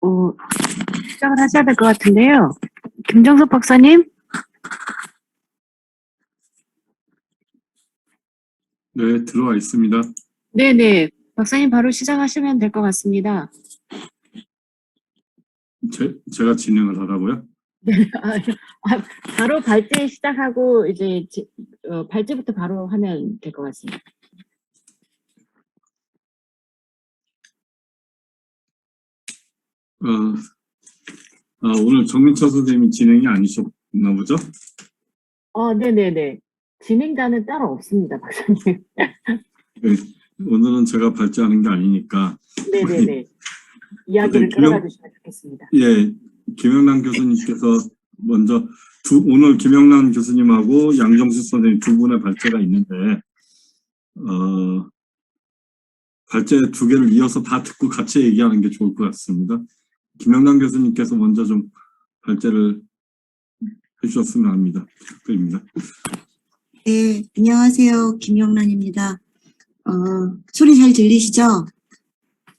어, 시작을 하셔야 될 것 같은데요. 김정석 박사님? 네, 들어와 있습니다. 네네. 박사님 바로 시작하시면 될 것 같습니다. 제가 진행을 하라고요? 바로 발제 시작하고 이제 발제부터 바로 하면 될 것 같습니다. 오늘 정민철 선생님이 진행이 아니셨나 보죠? 네네네. 진행자는 따로 없습니다, 박사님. 네, 오늘은 제가 발제하는 게 아니니까. 네네네. 이야기를 끌어가 주시면 좋겠습니다. 예, 김영란 교수님께서 먼저 오늘 김영란 교수님하고 양정수 선생님 두 분의 발제가 있는데, 발제 두 개를 이어서 다 듣고 같이 얘기하는 게 좋을 것 같습니다. 김영란 교수님께서 먼저 좀 발제를 해주셨으면 합니다. 부탁드립니다. 네, 안녕하세요. 김영란입니다. 소리 잘 들리시죠?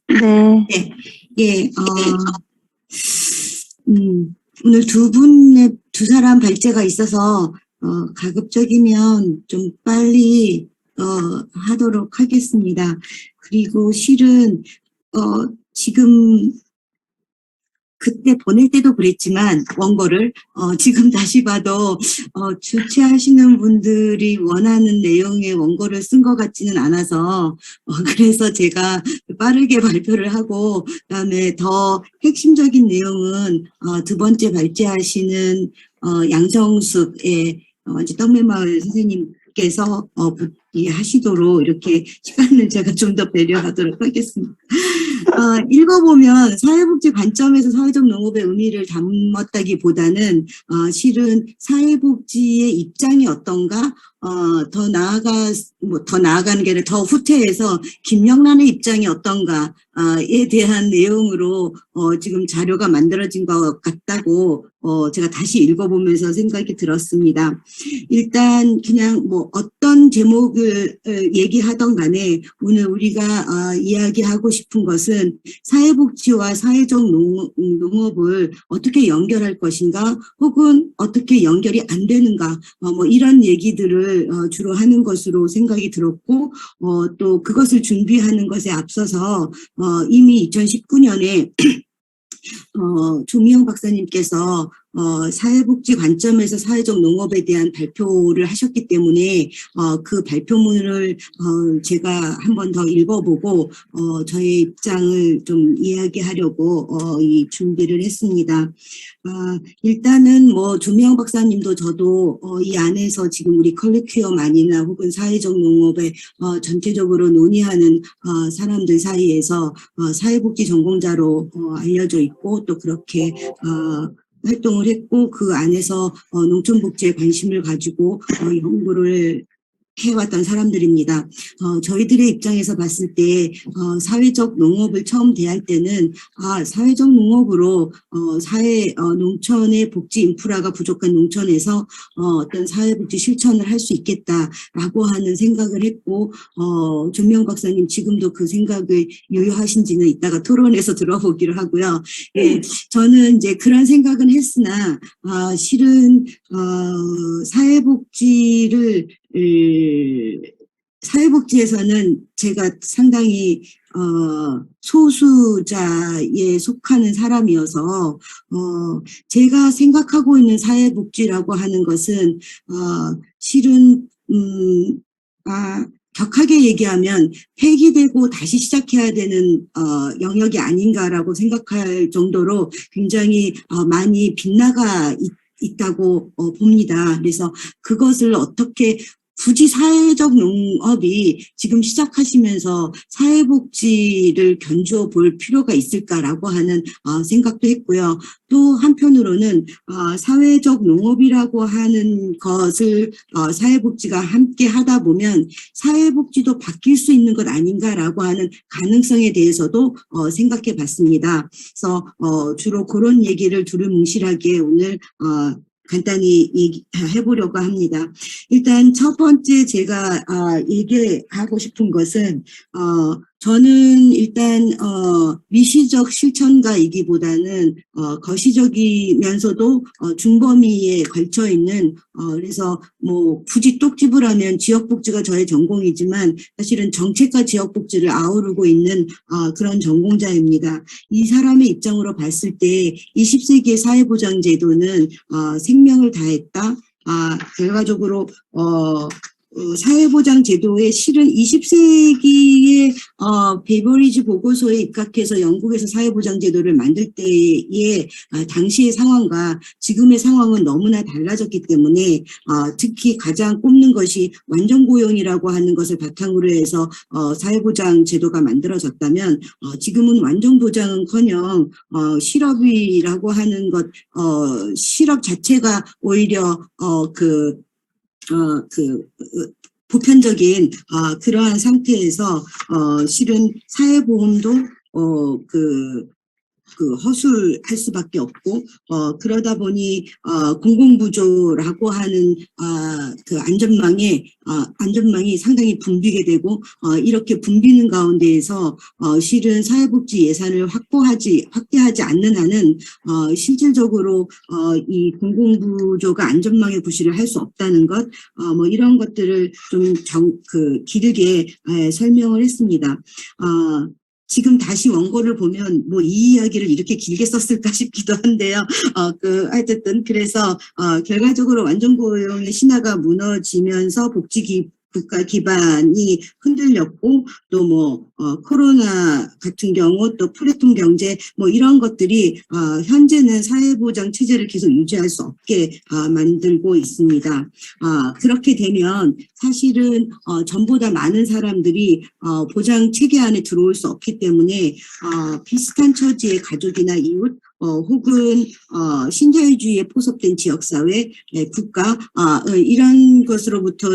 네. 네. 예, 오늘 두 사람 발제가 있어서, 가급적이면 좀 빨리, 하도록 하겠습니다. 그리고 실은, 지금, 그때 보낼 때도 그랬지만 원고를 지금 다시 봐도 주최하시는 분들이 원하는 내용의 원고를 쓴 것 같지는 않아서 그래서 제가 빠르게 발표를 하고 그다음에 더 핵심적인 내용은 두 번째 발제하시는 양정숙의 이제 떡매마을 선생님께서 하시도록 이렇게 시간을 제가 좀 더 배려하도록 하겠습니다. 읽어보면 사회복지 관점에서 사회적 농업의 의미를 담았다기보다는 실은 사회복지의 입장이 어떤가, 더 나아가는 게 아니라 더 후퇴해서 김영란의 입장이 어떤가에 대한 내용으로 지금 자료가 만들어진 것 같다고 제가 다시 읽어보면서 생각이 들었습니다. 일단 그냥 어떤 제목을 얘기하던 간에 오늘 우리가 이야기하고 싶은 것은 사회복지와 사회적 농업을 어떻게 연결할 것인가 혹은 어떻게 연결이 안 되는가 이런 얘기들을 주로 하는 것으로 생각이 들었고 또 그것을 준비하는 것에 앞서서 이미 2019년에 조미영 박사님께서 사회복지 관점에서 사회적 농업에 대한 발표를 하셨기 때문에 그 발표문을 제가 한 번 더 읽어보고 저의 입장을 좀 이야기하려고 이 준비를 했습니다. 일단은 조미영 박사님도 저도 이 안에서 지금 우리 컬리큐엄 혹은 사회적 농업에 전체적으로 논의하는 사람들 사이에서 사회복지 전공자로 알려져 있고 또 그렇게 활동을 했고 그 안에서 농촌복지에 관심을 가지고 연구를 해왔던 사람들입니다. 저희들의 입장에서 봤을 때 사회적 농업을 처음 대할 때는 사회적 농업으로 농촌의 복지 인프라가 부족한 농촌에서 어떤 사회복지 실천을 할 수 있겠다라고 하는 생각을 했고 조명 박사님 지금도 그 생각을 유효하신지는 이따가 토론에서 들어보기로 하고요. 예, 저는 이제 그런 생각은 했으나 실은 사회복지에서는 제가 상당히 소수자에 속하는 사람이어서 제가 생각하고 있는 사회복지라고 하는 것은 실은 격하게 얘기하면 폐기되고 다시 시작해야 되는 영역이 아닌가라고 생각할 정도로 굉장히 많이 빗나가 있다고 봅니다. 그래서 그것을 어떻게 굳이 사회적 농업이 지금 시작하시면서 사회복지를 견주어 볼 필요가 있을까라고 하는 생각도 했고요. 또 한편으로는 사회적 농업이라고 하는 것을 사회복지가 함께 하다 보면 사회복지도 바뀔 수 있는 것 아닌가라고 하는 가능성에 대해서도 생각해 봤습니다. 그래서 주로 그런 얘기를 두루뭉실하게 오늘 간단히 얘기해보려고 합니다. 일단 첫 번째 제가 얘기하고 싶은 것은 저는 일단 미시적 실천가이기보다는 거시적이면서도 중범위에 걸쳐 있는 그래서 뭐 굳이 똑집을 하면 지역복지가 저의 전공이지만 사실은 정책과 지역복지를 아우르고 있는 그런 전공자입니다. 이 사람의 입장으로 봤을 때 20세기의 사회보장제도는 생명을 다했다. 결과적으로 사회보장제도의 실은 20세기의 베버리지 보고서에 입각해서 영국에서 사회보장제도를 만들 때의 당시의 상황과 지금의 상황은 너무나 달라졌기 때문에 특히 가장 꼽는 것이 완전고용이라고 하는 것을 바탕으로 해서 사회보장제도가 만들어졌다면 지금은 완전보장은커녕 실업이라고 하는 것, 실업 자체가 오히려 보편적인 그러한 상태에서 실은 사회보험도 허술할 수밖에 없고 그러다 보니 공공부조라고 하는 그 안전망이 상당히 붐비게 되고 이렇게 붐비는 가운데에서 실은 사회복지 예산을 확대하지 않는 한은 실질적으로 이 공공부조가 안전망의 구실을 할 수 없다는 것 뭐 이런 것들을 좀 길게 설명을 했습니다. 지금 다시 원고를 보면 뭐 이 이야기를 이렇게 길게 썼을까 싶기도 한데요. 하여튼 그래서 결과적으로 완전고용의 신화가 무너지면서 국가 기반이 흔들렸고 또 뭐 코로나 같은 경우 또 플랫폼 경제 뭐 이런 것들이 현재는 사회보장 체제를 계속 유지할 수 없게 만들고 있습니다. 그렇게 되면 사실은 전보다 많은 사람들이 보장 체계 안에 들어올 수 없기 때문에 비슷한 처지의 가족이나 이웃 혹은 신자유주의에 포섭된 지역사회, 국가 이런 것으로부터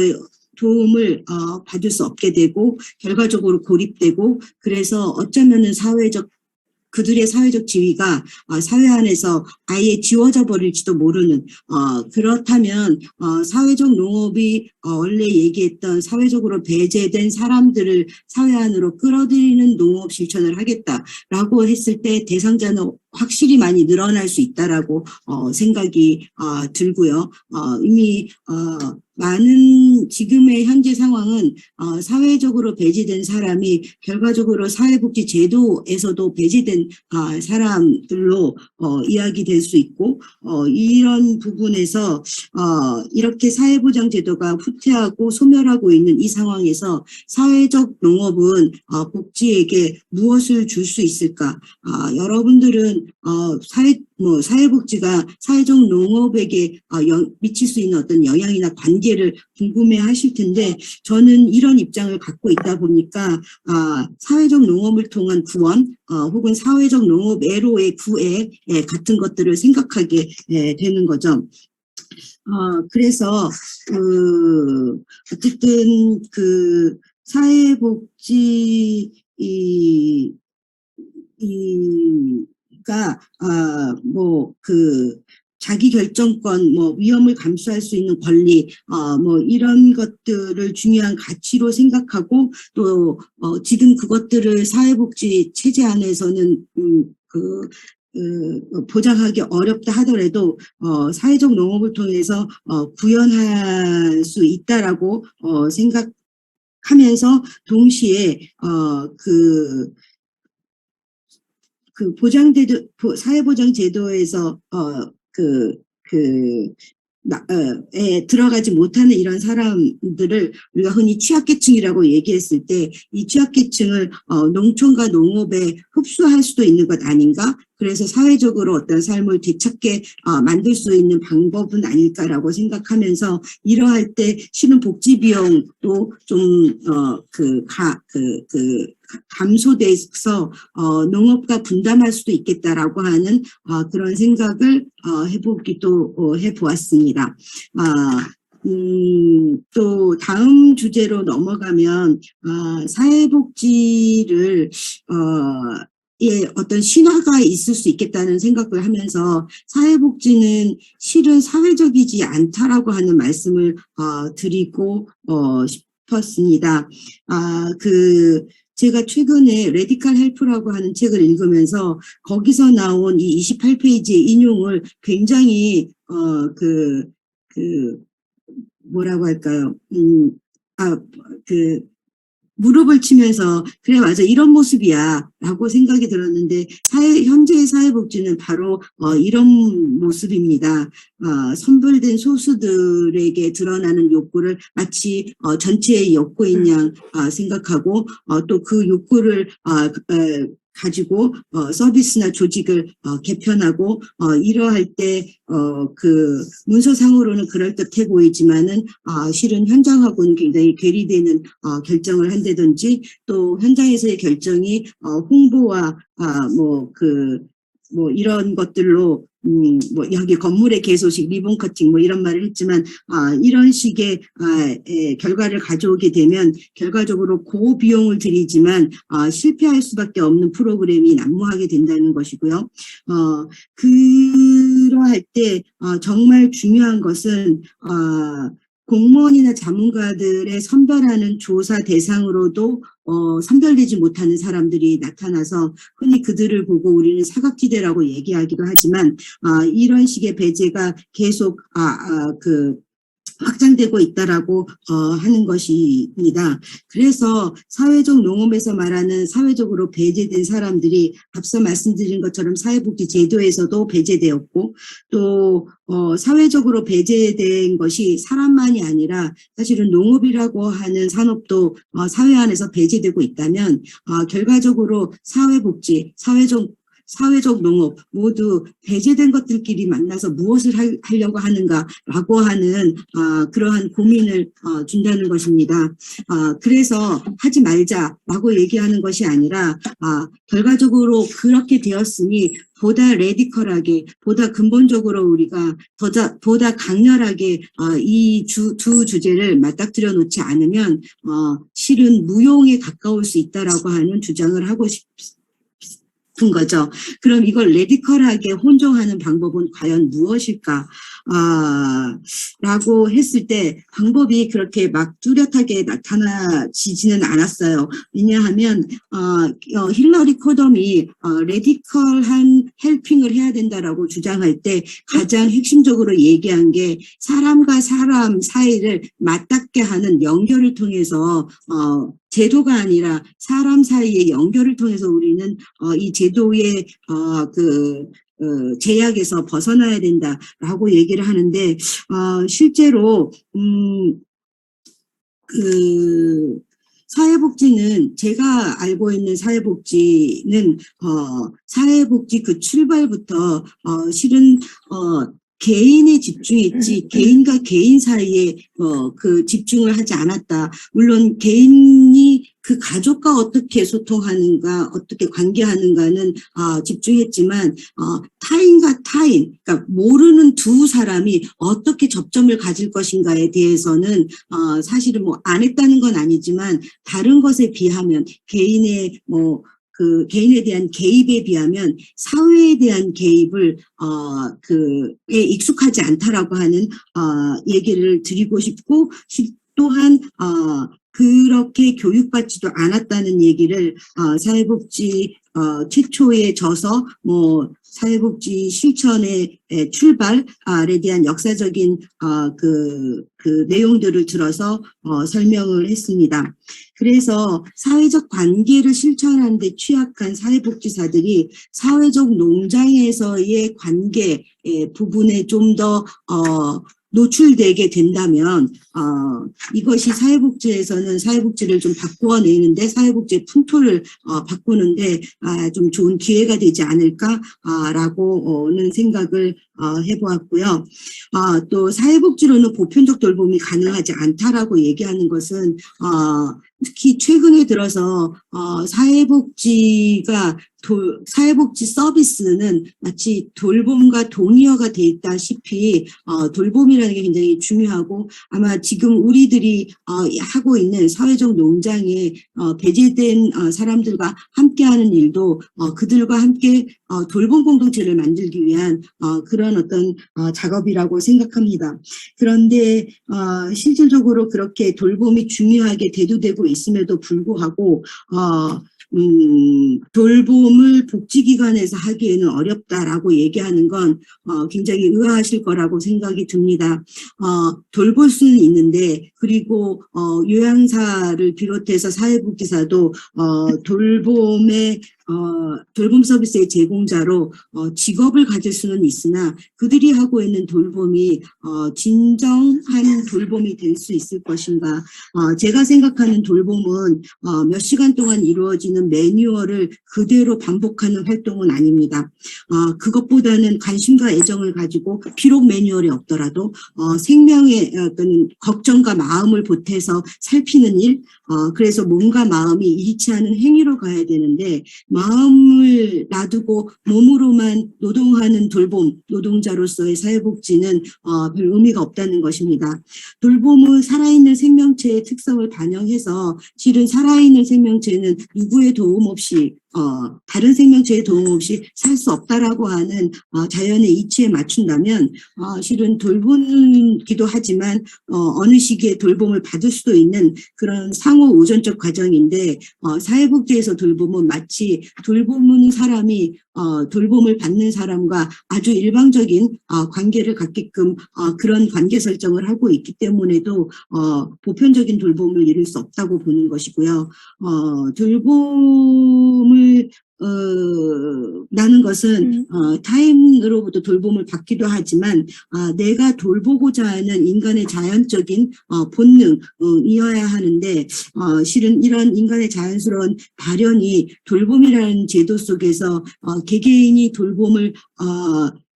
도움을 받을 수 없게 되고 결과적으로 고립되고 그래서 어쩌면은 그들의 사회적 지위가 사회 안에서 아예 지워져 버릴지도 모르는 그렇다면 사회적 농업이 원래 얘기했던 사회적으로 배제된 사람들을 사회 안으로 끌어들이는 농업 실천을 하겠다라고 했을 때 대상자는 확실히 많이 늘어날 수 있다라고 생각이 들고요. 이미 많은 지금의 현재 상황은 사회적으로 배제된 사람이 결과적으로 사회복지 제도에서도 배제된 사람들로 이야기될 수 있고 이런 부분에서 이렇게 사회보장 제도가 후퇴하고 소멸하고 있는 이 상황에서 사회적 농업은 복지에게 무엇을 줄 수 있을까? 여러분들은 사회복지가 사회적 농업에게 미칠 수 있는 어떤 영향이나 관계를 궁금해 하실 텐데 저는 이런 입장을 갖고 있다 보니까 사회적 농업을 통한 구원 혹은 사회적 농업 애로의 구애 같은 것들을 생각하게 되는 거죠. 그래서 어쨌든 사회복지 자기 결정권, 위험을 감수할 수 있는 권리, 이런 것들을 중요한 가치로 생각하고 또 지금 그것들을 사회복지 체제 안에서는 보장하기 어렵다 하더라도 사회적 농업을 통해서 구현할 수 있다라고 생각하면서 동시에 사회보장 제도에서 들어가지 못하는 이런 사람들을 우리가 흔히 취약계층이라고 얘기했을 때 이 취약계층을 농촌과 농업에 흡수할 수도 있는 것 아닌가? 그래서 사회적으로 어떤 삶을 되찾게 만들 수 있는 방법은 아닐까라고 생각하면서 이러할 때 실은 복지 비용도 좀 감소돼서 농업과 분담할 수도 있겠다라고 하는 그런 생각을 해보기도 해보았습니다. 또 다음 주제로 넘어가면 사회복지를 어떤 신화가 있을 수 있겠다는 생각을 하면서 사회복지는 실은 사회적이지 않다라고 하는 말씀을 드리고 싶었습니다. 제가 최근에 레디컬 헬프라고 하는 책을 읽으면서 거기서 나온 이 28페이지의 인용을 굉장히 뭐라고 할까요? 무릎을 치면서 그래 맞아 이런 모습이야 라고 생각이 들었는데 현재의 사회복지는 바로 이런 모습입니다. 선별된 소수들에게 드러나는 욕구를 마치 전체의 욕구인 양 생각하고 또 그 욕구를 가지고 서비스나 조직을 개편하고 이러할 때 문서상으로는 그럴듯해 보이지만은 실은 현장하고는 굉장히 괴리되는 결정을 한다든지 또 현장에서의 결정이 홍보와 이런 것들로 여기 건물의 개소식, 리본 커팅 이런 말을 했지만 이런 식의 결과를 가져오게 되면 결과적으로 고비용을 들이지만 실패할 수밖에 없는 프로그램이 난무하게 된다는 것이고요. 그러할 때 정말 중요한 것은 공무원이나 자문가들의 선별하는 조사 대상으로도 선별되지 못하는 사람들이 나타나서 흔히 그들을 보고 우리는 사각지대라고 얘기하기도 하지만 이런 식의 배제가 계속 확장되고 있다라고 하는 것입니다. 그래서 사회적 농업에서 말하는 사회적으로 배제된 사람들이 앞서 말씀드린 것처럼 사회복지 제도에서도 배제되었고 또 사회적으로 배제된 것이 사람만이 아니라 사실은 농업이라고 하는 산업도 사회 안에서 배제되고 있다면 결과적으로 사회복지, 사회적 농업 모두 배제된 것들끼리 만나서 무엇을 하려고 하는가라고 하는 그러한 고민을 준다는 것입니다. 그래서 하지 말자라고 얘기하는 것이 아니라 결과적으로 그렇게 되었으니 보다 레디컬하게, 보다 근본적으로 우리가 보다 강렬하게 이 두 주제를 맞닥뜨려 놓지 않으면 실은 무용에 가까울 수 있다라고 하는 주장을 하고 싶습니다. 거죠. 그럼 이걸 레디컬하게 혼종하는 방법은 과연 무엇일까? 라고 했을 때 방법이 그렇게 막 뚜렷하게 나타나지지는 않았어요. 왜냐하면 힐러리 코덤이 레디컬한 헬핑을 해야 된다라고 주장할 때 가장 핵심적으로 얘기한 게 사람과 사람 사이를 맞닿게 하는 연결을 통해서 제도가 아니라 사람 사이의 연결을 통해서 우리는 이 제도의 제약에서 벗어나야 된다라고 얘기를 하는데 실제로 사회복지는 제가 알고 있는 사회복지는 사회복지 그 출발부터 실은 개인에 집중했지 개인과 개인 사이에 집중을 하지 않았다. 물론 개인이 그 가족과 어떻게 소통하는가, 어떻게 관계하는가는 집중했지만 타인과 타인, 그러니까 모르는 두 사람이 어떻게 접점을 가질 것인가에 대해서는 사실은 안 했다는 건 아니지만 다른 것에 비하면 개인의 개인에 대한 개입에 비하면 사회에 대한 개입을 익숙하지 않다라고 하는 얘기를 드리고 싶고 또한 그렇게 교육받지도 않았다는 얘기를 사회복지 최초에 져서 사회복지 실천의 출발에 대한 역사적인 그 내용들을 들어서 설명을 했습니다. 그래서 사회적 관계를 실천하는 데 취약한 사회복지사들이 사회적 농장에서의 관계 부분에 좀 더 노출되게 된다면 이것이 사회복지에서는 사회복지를 좀 바꾸어내는데 사회복지의 풍토를 바꾸는데 좀 좋은 기회가 되지 않을까라고는 생각을 해보았고요. 또 사회복지로는 보편적 돌봄이 가능하지 않다라고 얘기하는 것은 특히 최근에 들어서 사회복지 서비스는 마치 돌봄과 동의어가 돼 있다시피 돌봄이라는 게 굉장히 중요하고 아마 지금 우리들이 하고 있는 사회적 농장에 배제된 사람들과 함께하는 일도 그들과 함께 돌봄 공동체를 만들기 위한 그런 그런 어떤 작업이라고 생각합니다. 그런데 실질적으로 그렇게 돌봄이 중요하게 대두되고 있음에도 불구하고 돌봄을 복지기관에서 하기에는 어렵다라고 얘기하는 건 굉장히 의아하실 거라고 생각이 듭니다. 돌볼 수는 있는데, 그리고 요양사를 비롯해서 사회복지사도 돌봄 서비스의 제공자로 직업을 가질 수는 있으나 그들이 하고 있는 돌봄이 진정한 돌봄이 될 수 있을 것인가. 제가 생각하는 돌봄은 몇 시간 동안 이루어지는 매뉴얼을 그대로 반복하는 활동은 아닙니다. 그것보다는 관심과 애정을 가지고 비록 매뉴얼이 없더라도 생명의 어떤 걱정과 마음을 보태서 살피는 일, 그래서 몸과 마음이 일치하는 행위로 가야 되는데 마음을 놔두고 몸으로만 노동하는 돌봄, 노동자로서의 사회복지는 별 의미가 없다는 것입니다. 돌봄은 살아있는 생명체의 특성을 반영해서 실은 살아있는 생명체는 누구의 도움 없이 다른 생명체의 도움 없이 살 수 없다라고 하는 자연의 이치에 맞춘다면 실은 돌보기도 하지만 어느 시기에 돌봄을 받을 수도 있는 그런 상호 의존적 과정인데 사회복지에서 돌봄은 마치 돌보는 사람이 돌봄을 받는 사람과 아주 일방적인 관계를 갖게끔 그런 관계 설정을 하고 있기 때문에도 보편적인 돌봄을 이룰 수 없다고 보는 것이고요. 돌봄을 나는 것은 타인으로부터 돌봄을 받기도 하지만 내가 돌보고자 하는 인간의 자연적인 본능이어야 하는데 실은 이런 인간의 자연스러운 발현이 돌봄이라는 제도 속에서 개개인이 돌봄을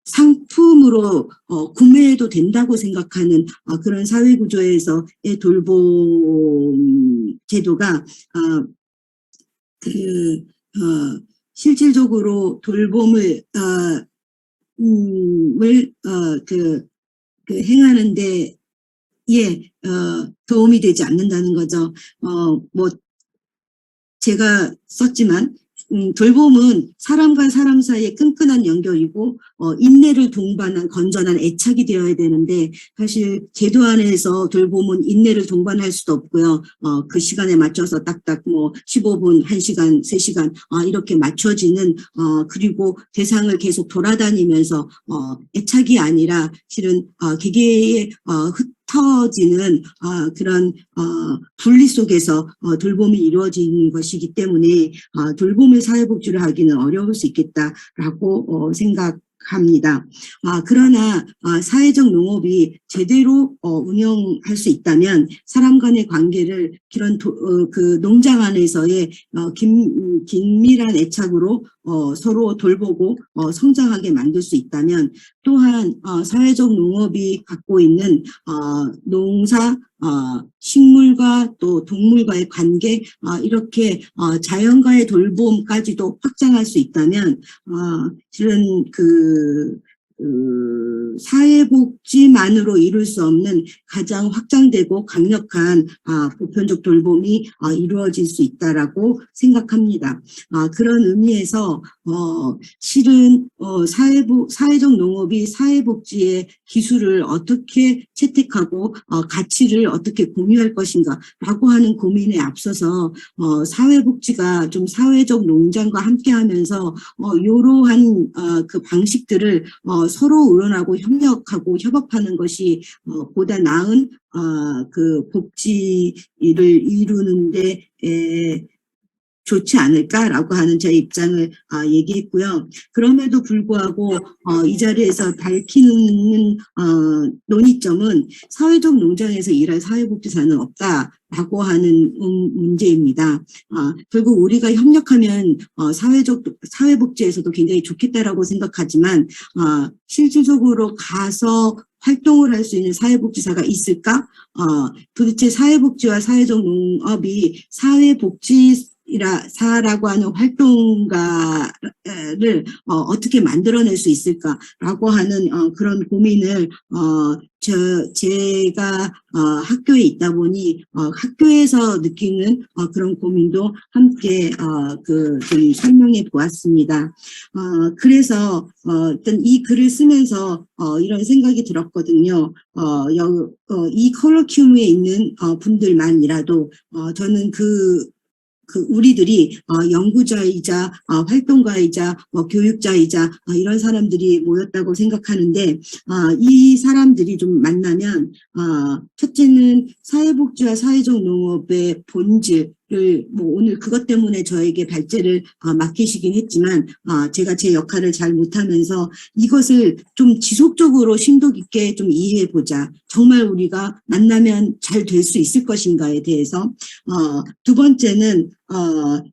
상품으로 구매해도 된다고 생각하는 그런 사회구조에서의 돌봄 제도가 실질적으로 돌봄을 행하는데 도움이 되지 않는다는 거죠. 제가 썼지만 돌봄은 사람과 사람 사이의 끈끈한 연결이고 인내를 동반한 건전한 애착이 되어야 되는데 사실 제도 안에서 돌봄은 인내를 동반할 수도 없고요. 그 시간에 맞춰서 딱딱 15분, 1시간, 3시간 이렇게 맞춰지는 그리고 대상을 계속 돌아다니면서 애착이 아니라 실은 개개의 흩어지는 그런 분리 속에서 돌봄이 이루어지는 것이기 때문에 돌봄의 사회복지를 하기는 어려울 수 있겠다라고 생각합니다. 그러나 사회적 농업이 제대로 운영할 수 있다면 사람 간의 관계를 그런 그 농장 안에서의 긴밀한 애착으로 서로 돌보고 성장하게 만들 수 있다면 또한 사회적 농업이 갖고 있는 농사, 식물과 또 동물과의 관계 이렇게 자연과의 돌봄까지도 확장할 수 있다면 실은 사회복지만으로 이룰 수 없는 가장 확장되고 강력한 보편적 돌봄이 이루어질 수 있다라고 생각합니다. 그런 의미에서 실은 사회적 농업이 사회복지의 기술을 어떻게 채택하고 가치를 어떻게 공유할 것인가라고 하는 고민에 앞서서 사회복지가 좀 사회적 농장과 함께하면서 이러한 그 방식들을 서로 의논하고 협력하고 협업하는 것이 보다 나은 그 복지를 이루는데 좋지 않을까라고 하는 제 입장을 얘기했고요. 그럼에도 불구하고 이 자리에서 밝히는 논의점은 사회적 농장에서 일할 사회복지사는 없다라고 하는 문제입니다. 결국 우리가 협력하면 사회복지에서도 굉장히 좋겠다라고 생각하지만 실질적으로 가서 활동을 할 수 있는 사회복지사가 있을까? 도대체 사회복지와 사회적 농업이 사회복지 사라고 하는 활동가를 어떻게 만들어낼 수 있을까라고 하는 그런 고민을 제가 학교에 있다 보니 학교에서 느끼는 그런 고민도 함께 좀 설명해 보았습니다. 그래서 일단 이 글을 쓰면서 이런 생각이 들었거든요. 이 컬러큐움에 있는 분들만이라도 저는 우리들이 연구자이자 활동가이자 교육자이자 이런 사람들이 모였다고 생각하는데 이 사람들이 좀 만나면 첫째는 사회복지와 사회적 농업의 본질을 오늘 그것 때문에 저에게 발제를 맡기시긴 했지만 제가 제 역할을 잘 못하면서 이것을 좀 지속적으로 심도 깊게 좀 이해해보자. 정말 우리가 만나면 잘 될 수 있을 것인가에 대해서 두 번째는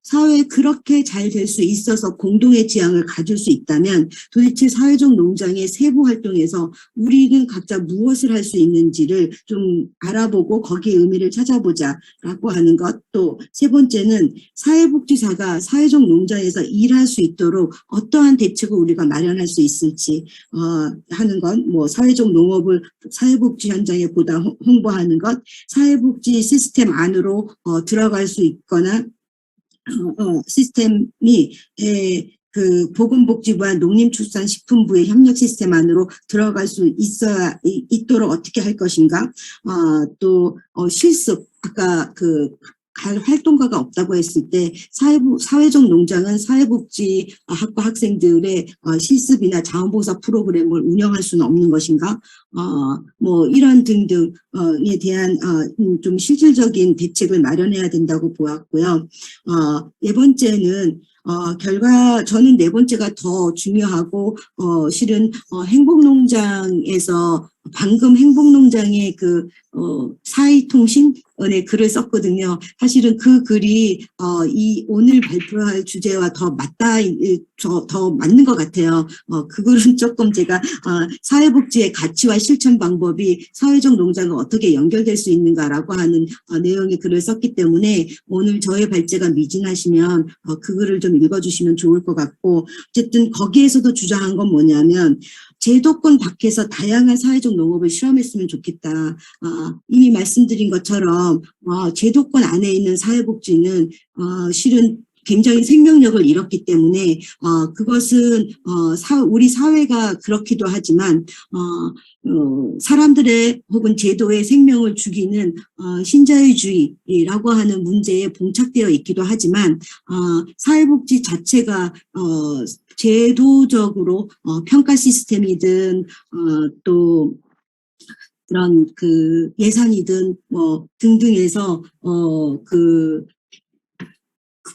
사회에 그렇게 잘 될 수 있어서 공동의 지향을 가질 수 있다면 도대체 사회적 농장의 세부 활동에서 우리는 각자 무엇을 할 수 있는지를 좀 알아보고 거기에 의미를 찾아보자라고 하는 것. 또 세 번째는 사회복지사가 사회적 농장에서 일할 수 있도록 어떠한 대책을 우리가 마련할 수 있을지 하는 것. 사회적 농업을 사회복지 현장에 보다 홍보하는 것, 사회복지 시스템 안으로 들어갈 수 있거나 시스템이 보건복지부와 농림축산식품부의 협력 시스템 안으로 들어갈 수 있도록 어떻게 할 것인가. 또 실습, 아까 갈 활동가가 없다고 했을 때 사회적 농장은 사회복지학과 학생들의 실습이나 자원봉사 프로그램을 운영할 수는 없는 것인가? 이런 등등에 대한 좀 실질적인 대책을 마련해야 된다고 보았고요. 네 번째는 저는 네 번째가 더 중요하고 실은 행복농장에서 방금 행복농장의 사회통신의 글을 썼거든요. 사실은 그 글이 오늘 발표할 주제와 더 맞는 것 같아요. 그 글은 조금 제가 사회복지의 가치와 실천 방법이 사회적 농장과 어떻게 연결될 수 있는가라고 하는 내용의 글을 썼기 때문에 오늘 저의 발제가 미진하시면 그 글을 좀 읽어주시면 좋을 것 같고, 어쨌든 거기에서도 주장한 건 뭐냐면 제도권 밖에서 다양한 사회적 농업을 실험했으면 좋겠다. 이미 말씀드린 것처럼 제도권 안에 있는 사회복지는 실은 굉장히 생명력을 잃었기 때문에 그것은 우리 사회가 그렇기도 하지만 사람들의 혹은 제도의 생명을 죽이는 신자유주의라고 하는 문제에 봉착되어 있기도 하지만 사회복지 자체가 제도적으로 평가 시스템이든 또 그런 예산이든 등등에서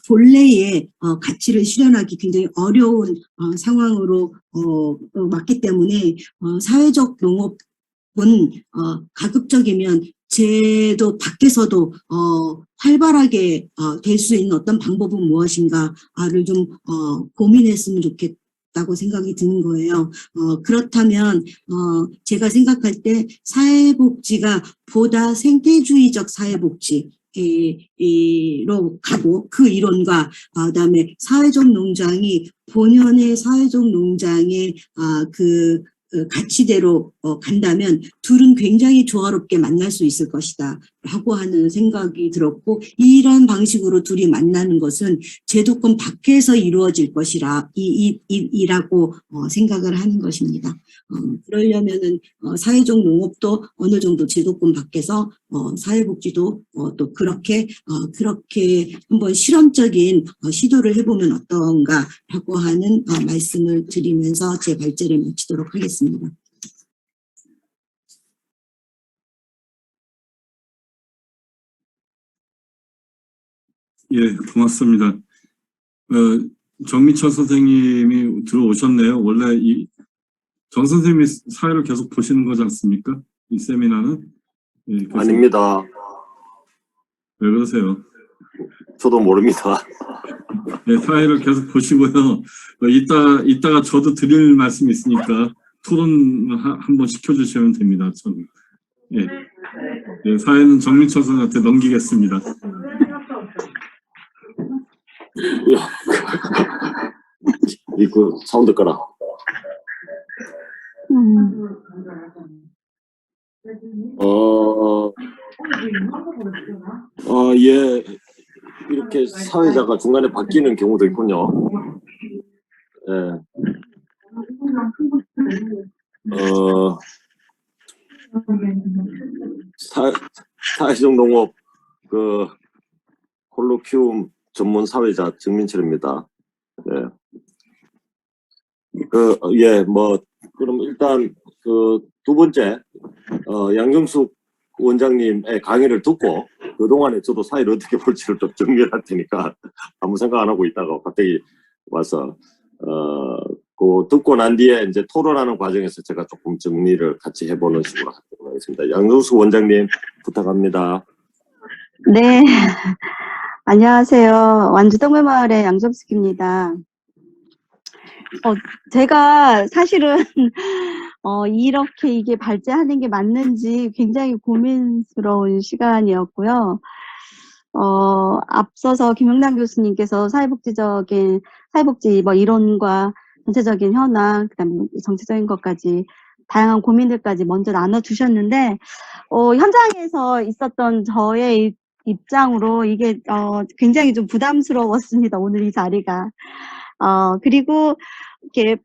본래의 가치를 실현하기 굉장히 어려운 상황으로 맞기 때문에 사회적 농업은 가급적이면 제도 밖에서도 활발하게 될 수 있는 어떤 방법은 무엇인가를 좀 고민했으면 좋겠다고 생각이 드는 거예요. 그렇다면 제가 생각할 때 사회복지가 보다 생태주의적 사회복지 로 가고 그 이론과 그다음에 사회적 농장이 본연의 사회적 농장의 가치대로 간다면 둘은 굉장히 조화롭게 만날 수 있을 것이다 라고 하는 생각이 들었고, 이런 방식으로 둘이 만나는 것은 제도권 밖에서 이루어질 이라고 생각을 하는 것입니다. 그러려면은 사회적 농업도 어느 정도 제도권 밖에서 사회복지도 또 그렇게 한번 실험적인 시도를 해보면 어떤가라고 하는 말씀을 드리면서 제 발제를 마치도록 하겠습니다. 예, 고맙습니다. 정미철 선생님이 들어오셨네요. 원래 정 선생님이 사회를 계속 보시는 거지 않습니까? 이 세미나는? 예, 아닙니다. 왜 그러세요? 저도 모릅니다. 네, 사회를 계속 보시고요. 이따가 저도 드릴 말씀이 있으니까 토론 한번 시켜주시면 됩니다. 저는. 예. 네, 사회는 정민철 선생님한테 넘기겠습니다. 그 사운드 꺼라. 예. 이렇게 사회자가 중간에 바뀌는 경우도 있군요. 예. 사회적 농업 홀로 키움 전문 사회자 정민철입니다. 예. 그럼 일단 두 번째 양정숙 원장님의 강의를 듣고 그동안에 저도 사회를 어떻게 볼지를 좀 정리할 테니까 아무 생각 안 하고 있다가 갑자기 와서 듣고 난 뒤에 이제 토론하는 과정에서 제가 조금 정리를 같이 해보는 식으로 하도록 하겠습니다. 양정숙 원장님 부탁합니다. 네, 안녕하세요. 완주 동묘마을의 양정숙입니다. 제가 사실은 이렇게 이게 발제하는 게 맞는지 굉장히 고민스러운 시간이었고요. 앞서서 김영남 교수님께서 사회복지 뭐 이론과 전체적인 현황, 그다음에 정치적인 것까지 다양한 고민들까지 먼저 나눠주셨는데 현장에서 있었던 저의 입장으로 이게 굉장히 좀 부담스러웠습니다. 오늘 이 자리가. 그리고 이렇게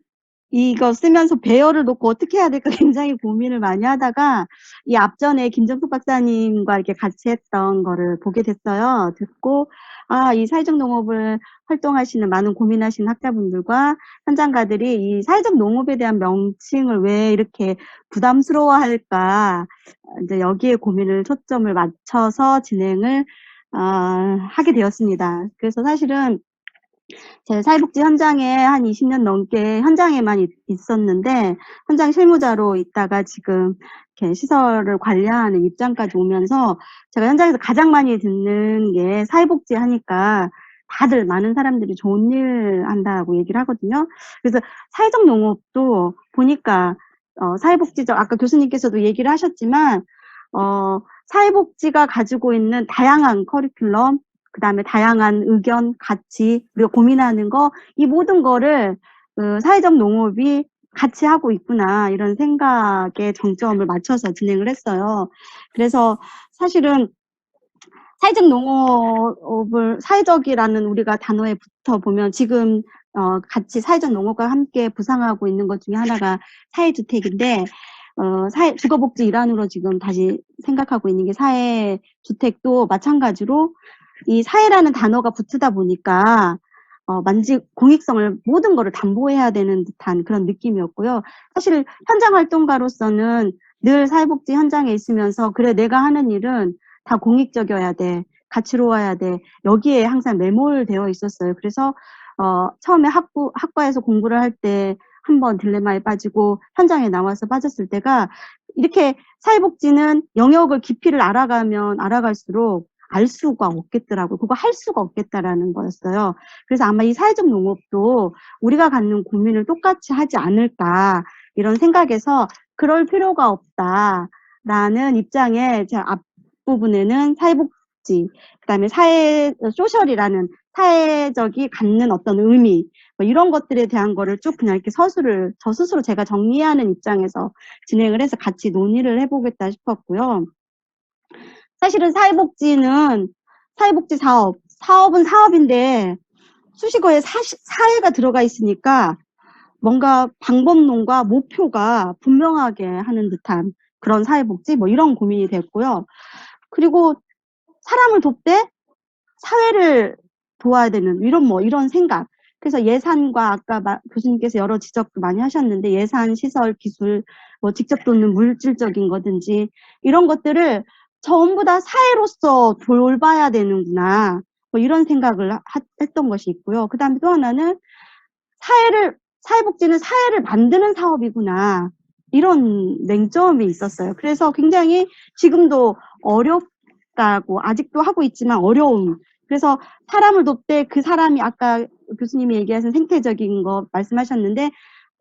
이거 쓰면서 배열을 놓고 어떻게 해야 될까 굉장히 고민을 많이 하다가 이 앞전에 김정숙 박사님과 이렇게 같이 했던 거를 보게 됐어요. 듣고 이 사회적 농업을 활동하시는 많은 고민하시는 학자분들과 현장가들이 이 사회적 농업에 대한 명칭을 왜 이렇게 부담스러워할까 이제 여기에 고민을 초점을 맞춰서 진행을 하게 되었습니다. 그래서 사실은 제 사회복지 현장에 한 20년 넘게 현장에만 있었는데 현장 실무자로 있다가 지금 이렇게 시설을 관리하는 입장까지 오면서 제가 현장에서 가장 많이 듣는 게 사회복지 하니까 다들 많은 사람들이 좋은 일 한다고 얘기를 하거든요. 그래서 사회적 농업도 보니까 사회복지적 아까 교수님께서도 얘기를 하셨지만 사회복지가 가지고 있는 다양한 커리큘럼 그다음에 다양한 의견, 가치, 우리가 고민하는 거, 이 모든 거를 사회적 농업이 같이 하고 있구나 이런 생각에 정점을 맞춰서 진행을 했어요. 그래서 사실은 사회적 농업을 사회적이라는 우리가 단어에 붙어 보면 지금 같이 사회적 농업과 함께 부상하고 있는 것 중에 하나가 사회주택인데 주거복지 일환으로 지금 다시 생각하고 있는 게 사회주택도 마찬가지로 이 사회라는 단어가 붙으다 보니까 공익성을 모든 거를 담보해야 되는 듯한 그런 느낌이었고요. 사실 현장 활동가로서는 늘 사회복지 현장에 있으면서 그래 내가 하는 일은 다 공익적이어야 돼, 가치로워야 돼 여기에 항상 매몰되어 있었어요. 그래서 처음에 학과에서 공부를 할 때 한번 딜레마에 빠지고 현장에 나와서 빠졌을 때가 이렇게 사회복지는 영역을 깊이를 알아가면 알아갈수록 알 수가 없겠더라고요. 그거 할 수가 없겠다라는 거였어요. 그래서 아마 이 사회적 농업도 우리가 갖는 고민을 똑같이 하지 않을까 이런 생각에서 그럴 필요가 없다라는 입장에 제 앞부분에는 사회복지, 그다음에 소셜이라는 사회적이 갖는 어떤 의미 뭐 이런 것들에 대한 거를 쭉 그냥 이렇게 저 스스로 제가 정리하는 입장에서 진행을 해서 같이 논의를 해보겠다 싶었고요. 사실은 사회복지 사업은 사업인데 수식어에 사회가 들어가 있으니까 뭔가 방법론과 목표가 분명하게 하는 듯한 그런 사회복지 뭐 이런 고민이 됐고요. 그리고 사람을 돕되 사회를 도와야 되는 이런 생각. 그래서 예산과 아까 교수님께서 여러 지적도 많이 하셨는데 예산, 시설, 기술, 뭐 직접 돕는 물질적인 거든지 이런 것들을 전부 다 사회로서 돌봐야 되는구나. 뭐 이런 생각을 했던 것이 있고요. 그 다음에 또 하나는 사회복지는 사회를 만드는 사업이구나. 이런 맹점이 있었어요. 그래서 굉장히 지금도 어렵다고 아직도 하고 있지만 어려움. 그래서 사람을 돕되 그 사람이 아까 교수님이 얘기하신 생태적인 거 말씀하셨는데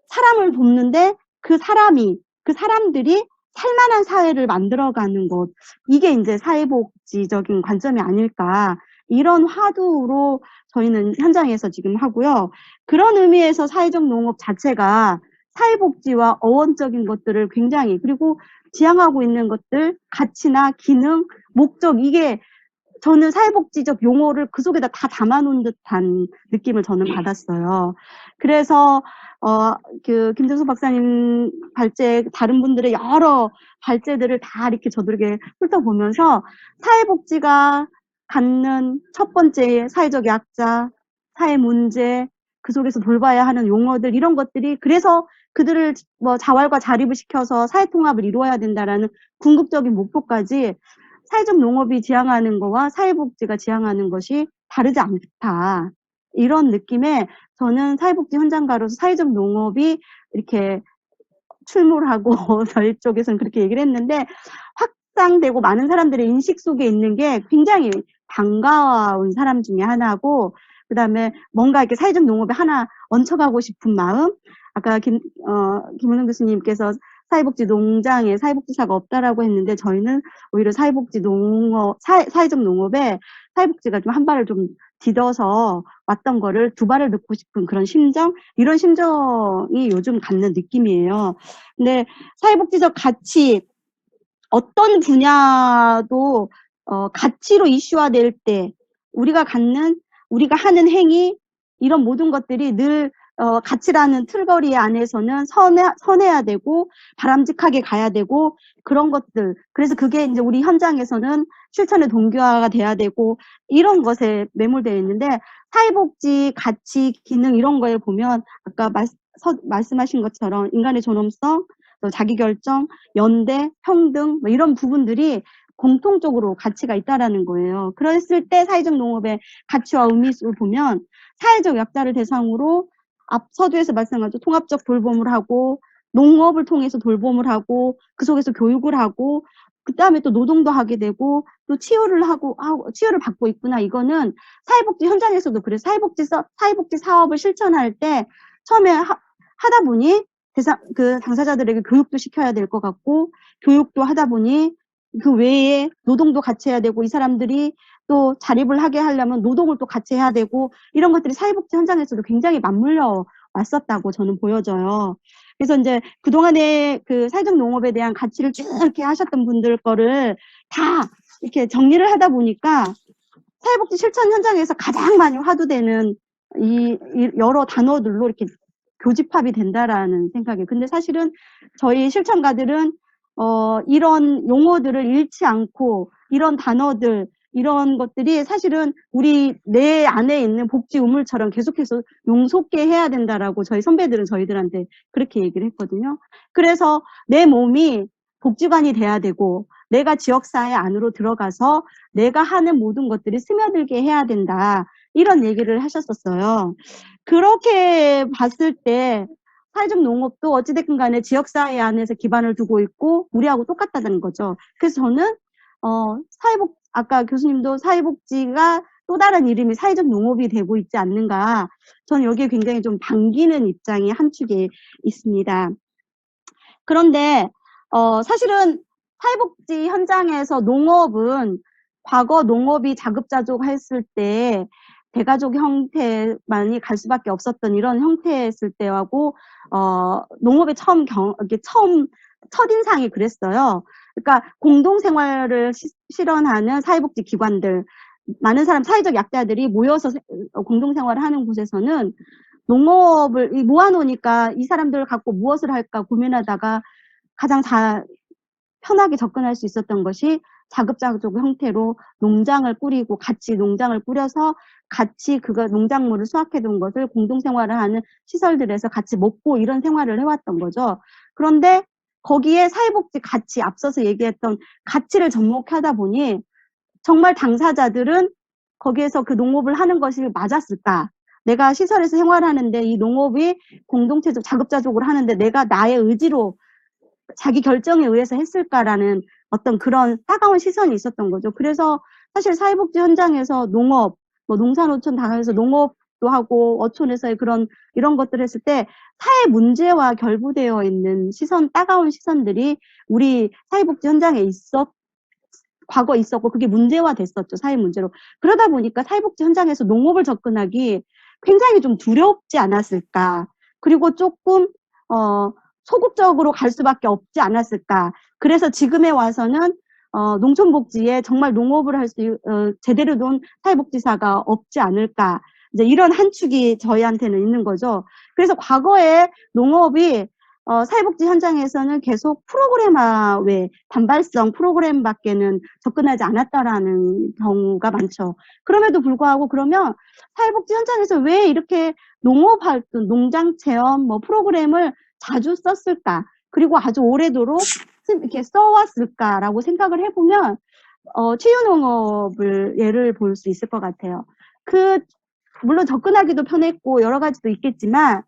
사람을 돕는데 그 사람들이 살만한 사회를 만들어가는 것 이게 이제 사회복지적인 관점이 아닐까 이런 화두로 저희는 현장에서 지금 하고요. 그런 의미에서 사회적 농업 자체가 사회복지와 어원적인 것들을 굉장히, 그리고 지향하고 있는 것들, 가치나 기능, 목적, 이게 저는 사회복지적 용어를 그 속에다 다 담아놓은 듯한 느낌을 저는 받았어요. 그래서 김정수 박사님 발제, 다른 분들의 여러 발제들을 다 이렇게 저도 이렇게 훑어보면서 사회복지가 갖는 첫 번째 사회적 약자, 사회 문제, 그 속에서 돌봐야 하는 용어들, 이런 것들이, 그래서 그들을 뭐 자활과 자립을 시켜서 사회통합을 이루어야 된다라는 궁극적인 목표까지 사회적 농업이 지향하는 거와 사회복지가 지향하는 것이 다르지 않다. 이런 느낌에 저는 사회복지 현장가로서 사회적 농업이 이렇게 출몰하고 저희 쪽에서는 그렇게 얘기를 했는데, 확장되고 많은 사람들의 인식 속에 있는 게 굉장히 반가운 사람 중에 하나고, 그 다음에 뭔가 이렇게 사회적 농업에 하나 얹혀가고 싶은 마음. 아까 김은영 교수님께서 사회복지 농장에 사회복지사가 없다라고 했는데, 저희는 오히려 사회복지 농업, 사회적 농업에 사회복지가 좀 한 발을 좀 디뎌서 왔던 거를 두 발을 넣고 싶은 그런 심정, 이런 심정이 요즘 갖는 느낌이에요. 근데 사회복지적 가치, 어떤 분야도 가치로 이슈화될 때 우리가 하는 행위, 이런 모든 것들이 늘 가치라는 틀거리 안에서는 선해야 되고 바람직하게 가야 되고, 그런 것들. 그래서 그게 이제 우리 현장에서는 실천의 동기화가 돼야 되고, 이런 것에 매몰되어 있는데, 사회복지 가치, 기능, 이런 거에 보면 아까 말씀하신 것처럼 인간의 존엄성, 또 자기결정, 연대, 평등, 뭐 이런 부분들이 공통적으로 가치가 있다라는 거예요. 그랬을 때 사회적 농업의 가치와 의미를 보면, 사회적 약자를 대상으로 앞 서두에서 말씀하신 통합적 돌봄을 하고, 농업을 통해서 돌봄을 하고, 그 속에서 교육을 하고, 그 다음에 또 노동도 하게 되고, 또 치유를 받고 있구나. 이거는 사회복지 현장에서도 그래요. 사회복지 사업을 실천할 때 처음에 하다 보니 당사자들에게 교육도 시켜야 될 것 같고, 교육도 하다 보니 그 외에 노동도 같이 해야 되고, 이 사람들이 또 자립을 하게 하려면 노동을 또 같이 해야 되고, 이런 것들이 사회복지 현장에서도 굉장히 맞물려 왔었다고 저는 보여져요. 그래서 이제 그동안에 그 사회적 농업에 대한 가치를 쭉 이렇게 하셨던 분들 거를 다 이렇게 정리를 하다 보니까 사회복지 실천 현장에서 가장 많이 화두되는 이 여러 단어들로 이렇게 교집합이 된다라는 생각이에요. 근데 사실은 저희 실천가들은 이런 용어들을 잃지 않고, 이런 단어들, 이런 것들이 사실은 우리 내 안에 있는 복지 우물처럼 계속해서 용솟게 해야 된다라고 저희 선배들은 저희들한테 그렇게 얘기를 했거든요. 그래서 내 몸이 복지관이 돼야 되고, 내가 지역사회 안으로 들어가서 내가 하는 모든 것들이 스며들게 해야 된다, 이런 얘기를 하셨었어요. 그렇게 봤을 때 사회적 농업도 어찌됐든 간에 지역사회 안에서 기반을 두고 있고 우리하고 똑같다는 거죠. 그래서 저는 아까 교수님도 사회복지가 또 다른 이름이 사회적 농업이 되고 있지 않는가, 저는 여기에 굉장히 좀 반기는 입장이 한 축에 있습니다. 그런데 사실은 사회복지 현장에서 농업은 과거 농업이 자급자족했을 때 대가족 형태만이 갈 수밖에 없었던 이런 형태였을 때하고 농업의 첫인상이 그랬어요. 그러니까 공동생활을 실현하는 사회복지 기관들, 많은 사회적 약자들이 모여서 공동생활을 하는 곳에서는 농업을 모아놓으니까 이 사람들을 갖고 무엇을 할까 고민하다가 가장 편하게 접근할 수 있었던 것이 자급자족 형태로 농장을 꾸리고, 같이 농장을 꾸려서 같이 농작물을 수확해둔 것을 공동생활을 하는 시설들에서 같이 먹고, 이런 생활을 해왔던 거죠. 그런데 거기에 사회복지 가치, 앞서서 얘기했던 가치를 접목하다 보니 정말 당사자들은 거기에서 그 농업을 하는 것이 맞았을까? 내가 시설에서 생활하는데 이 농업이 공동체적 자급자족을 하는데 내가 나의 의지로 자기 결정에 의해서 했을까라는 어떤 그런 따가운 시선이 있었던 거죠. 그래서 사실 사회복지 현장에서 농업, 농산어촌 당에서 농업도 하고 어촌에서의 이런 것들을 했을 때 사회 문제와 결부되어 있는 따가운 시선들이 우리 사회복지 현장에 과거 있었고 그게 문제화됐었죠. 사회 문제로. 그러다 보니까 사회복지 현장에서 농업을 접근하기 굉장히 좀 두렵지 않았을까. 그리고 조금 소극적으로 갈 수밖에 없지 않았을까. 그래서 지금에 와서는 농촌복지에 정말 농업을 할 수 제대로 된 사회복지사가 없지 않을까. 이제 이런 한축이 저희한테는 있는 거죠. 그래서 과거에 농업이 사회복지 현장에서는 계속 프로그램화외 단발성 프로그램밖에는 접근하지 않았다라는 경우가 많죠. 그럼에도 불구하고 그러면 사회복지 현장에서 왜 이렇게 농업 활동, 농장 체험 뭐 프로그램을 자주 썼을까? 그리고 아주 오래도록 이렇게 써왔을까라고 생각을 해보면 치유농업을 예를 볼 수 있을 것 같아요. 물론 접근하기도 편했고 여러 가지도 있겠지만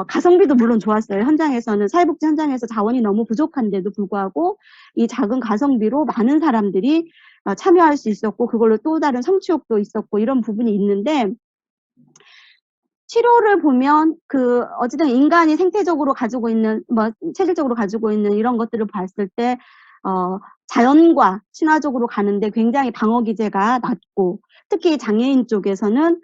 가성비도 물론 좋았어요. 현장에서는 사회복지 현장에서 자원이 너무 부족한데도 불구하고 이 작은 가성비로 많은 사람들이 참여할 수 있었고 그걸로 또 다른 성취욕도 있었고 이런 부분이 있는데 치료를 보면 어쨌든 인간이 생태적으로 가지고 있는 체질적으로 가지고 있는 이런 것들을 봤을 때 자연과 친화적으로 가는데 굉장히 방어 기제가 낮고 특히 장애인 쪽에서는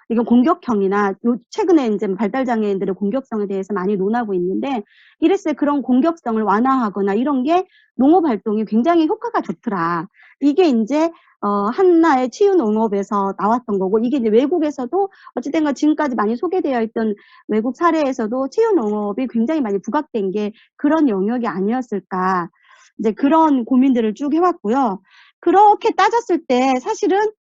이건 공격형이나 최근에 이제 발달 장애인들의 공격성에 대해서 많이 논하고 있는데 이랬을 때 그런 공격성을 완화하거나 이런 게 농업 활동이 굉장히 효과가 좋더라. 이게 이제 하나의 치유 농업에서 나왔던 거고 이게 이제 외국에서도 어쨌든 지금까지 많이 소개되어 있던 외국 사례에서도 치유 농업이 굉장히 많이 부각된 게 그런 영역이 아니었을까. 이제 그런 고민들을 쭉 해왔고요. 그렇게 따졌을 때 사실은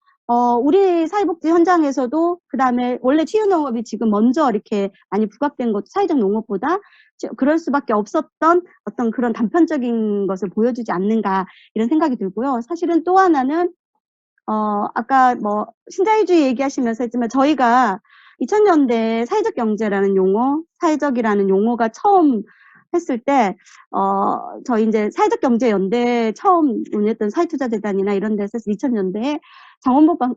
우리 사회복지 현장에서도 그다음에 원래 치유농업이 지금 먼저 이렇게 많이 부각된 것도 사회적 농업보다 그럴 수밖에 없었던 어떤 그런 단편적인 것을 보여주지 않는가 이런 생각이 들고요. 사실은 또 하나는 아까 신자유주의 얘기하시면서 했지만 저희가 2000년대에 사회적 경제라는 용어, 사회적이라는 용어가 처음 했을 때 저희 이제 사회적 경제 연대 처음 운영했던 사회투자재단이나 이런 데서 2000년대에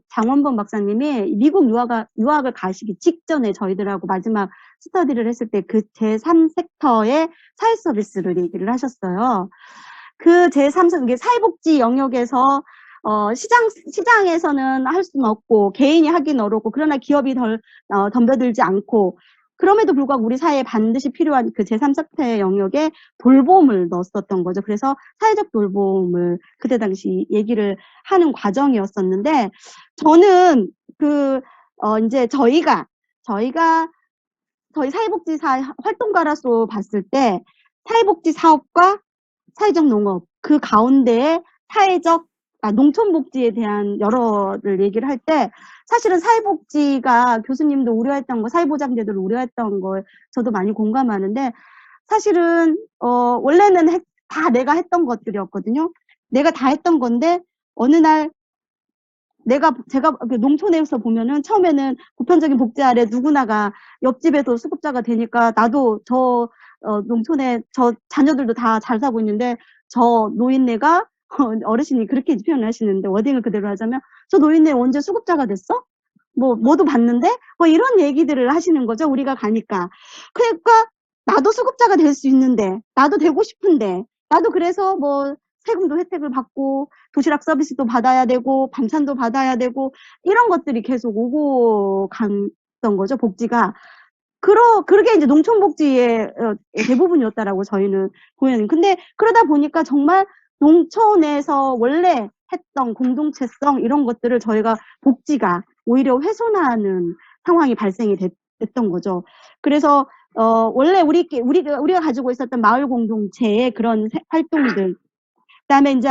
장원범 박사님이 미국 유학을 가시기 직전에 저희들하고 마지막 스터디를 했을 때 그 제3섹터의 사회 서비스를 얘기를 하셨어요. 그 제3섹터, 이게 사회복지 영역에서 시장에서는 할 수는 없고 개인이 하기는 어렵고 그러나 기업이 덤벼들지 않고 그럼에도 불구하고 우리 사회에 반드시 필요한 그 제3섹터의 영역에 돌봄을 넣었었던 거죠. 그래서 사회적 돌봄을 그때 당시 얘기를 하는 과정이었었는데 저는 이제 저희 사회복지사 활동가로서 봤을 때 사회복지 사업과 사회적 농업 그 가운데에 농촌복지에 대한 여러를 얘기를 할 때 사실은 사회복지가 교수님도 우려했던 거 사회보장제도를 우려했던 거 저도 많이 공감하는데 사실은 원래는 다 내가 했던 것들이었거든요. 내가 다 했던 건데 어느 날 제가 농촌에서 보면은 처음에는 보편적인 복지 아래 누구나가 옆집에도 수급자가 되니까 나도 농촌에 자녀들도 다 잘 사고 있는데 저 노인네가 어르신이 그렇게 표현을 하시는데 워딩을 그대로 하자면 저 노인네 언제 수급자가 됐어? 뭐도 봤는데 이런 얘기들을 하시는 거죠. 우리가 가니까. 그러니까 나도 수급자가 될 수 있는데 나도 되고 싶은데 나도 그래서 세금도 혜택을 받고 도시락 서비스도 받아야 되고 반찬도 받아야 되고 이런 것들이 계속 오고 갔던 거죠. 복지가. 그게 이제 농촌복지의 대부분이었다라고 저희는 보여요. 근데 그러다 보니까 정말 농촌에서 원래 했던 공동체성 이런 것들을 저희가 복지가 오히려 훼손하는 상황이 발생이 됐던 거죠. 그래서 원래 우리가 가지고 있었던 마을 공동체의 그런 활동들 그다음에 이제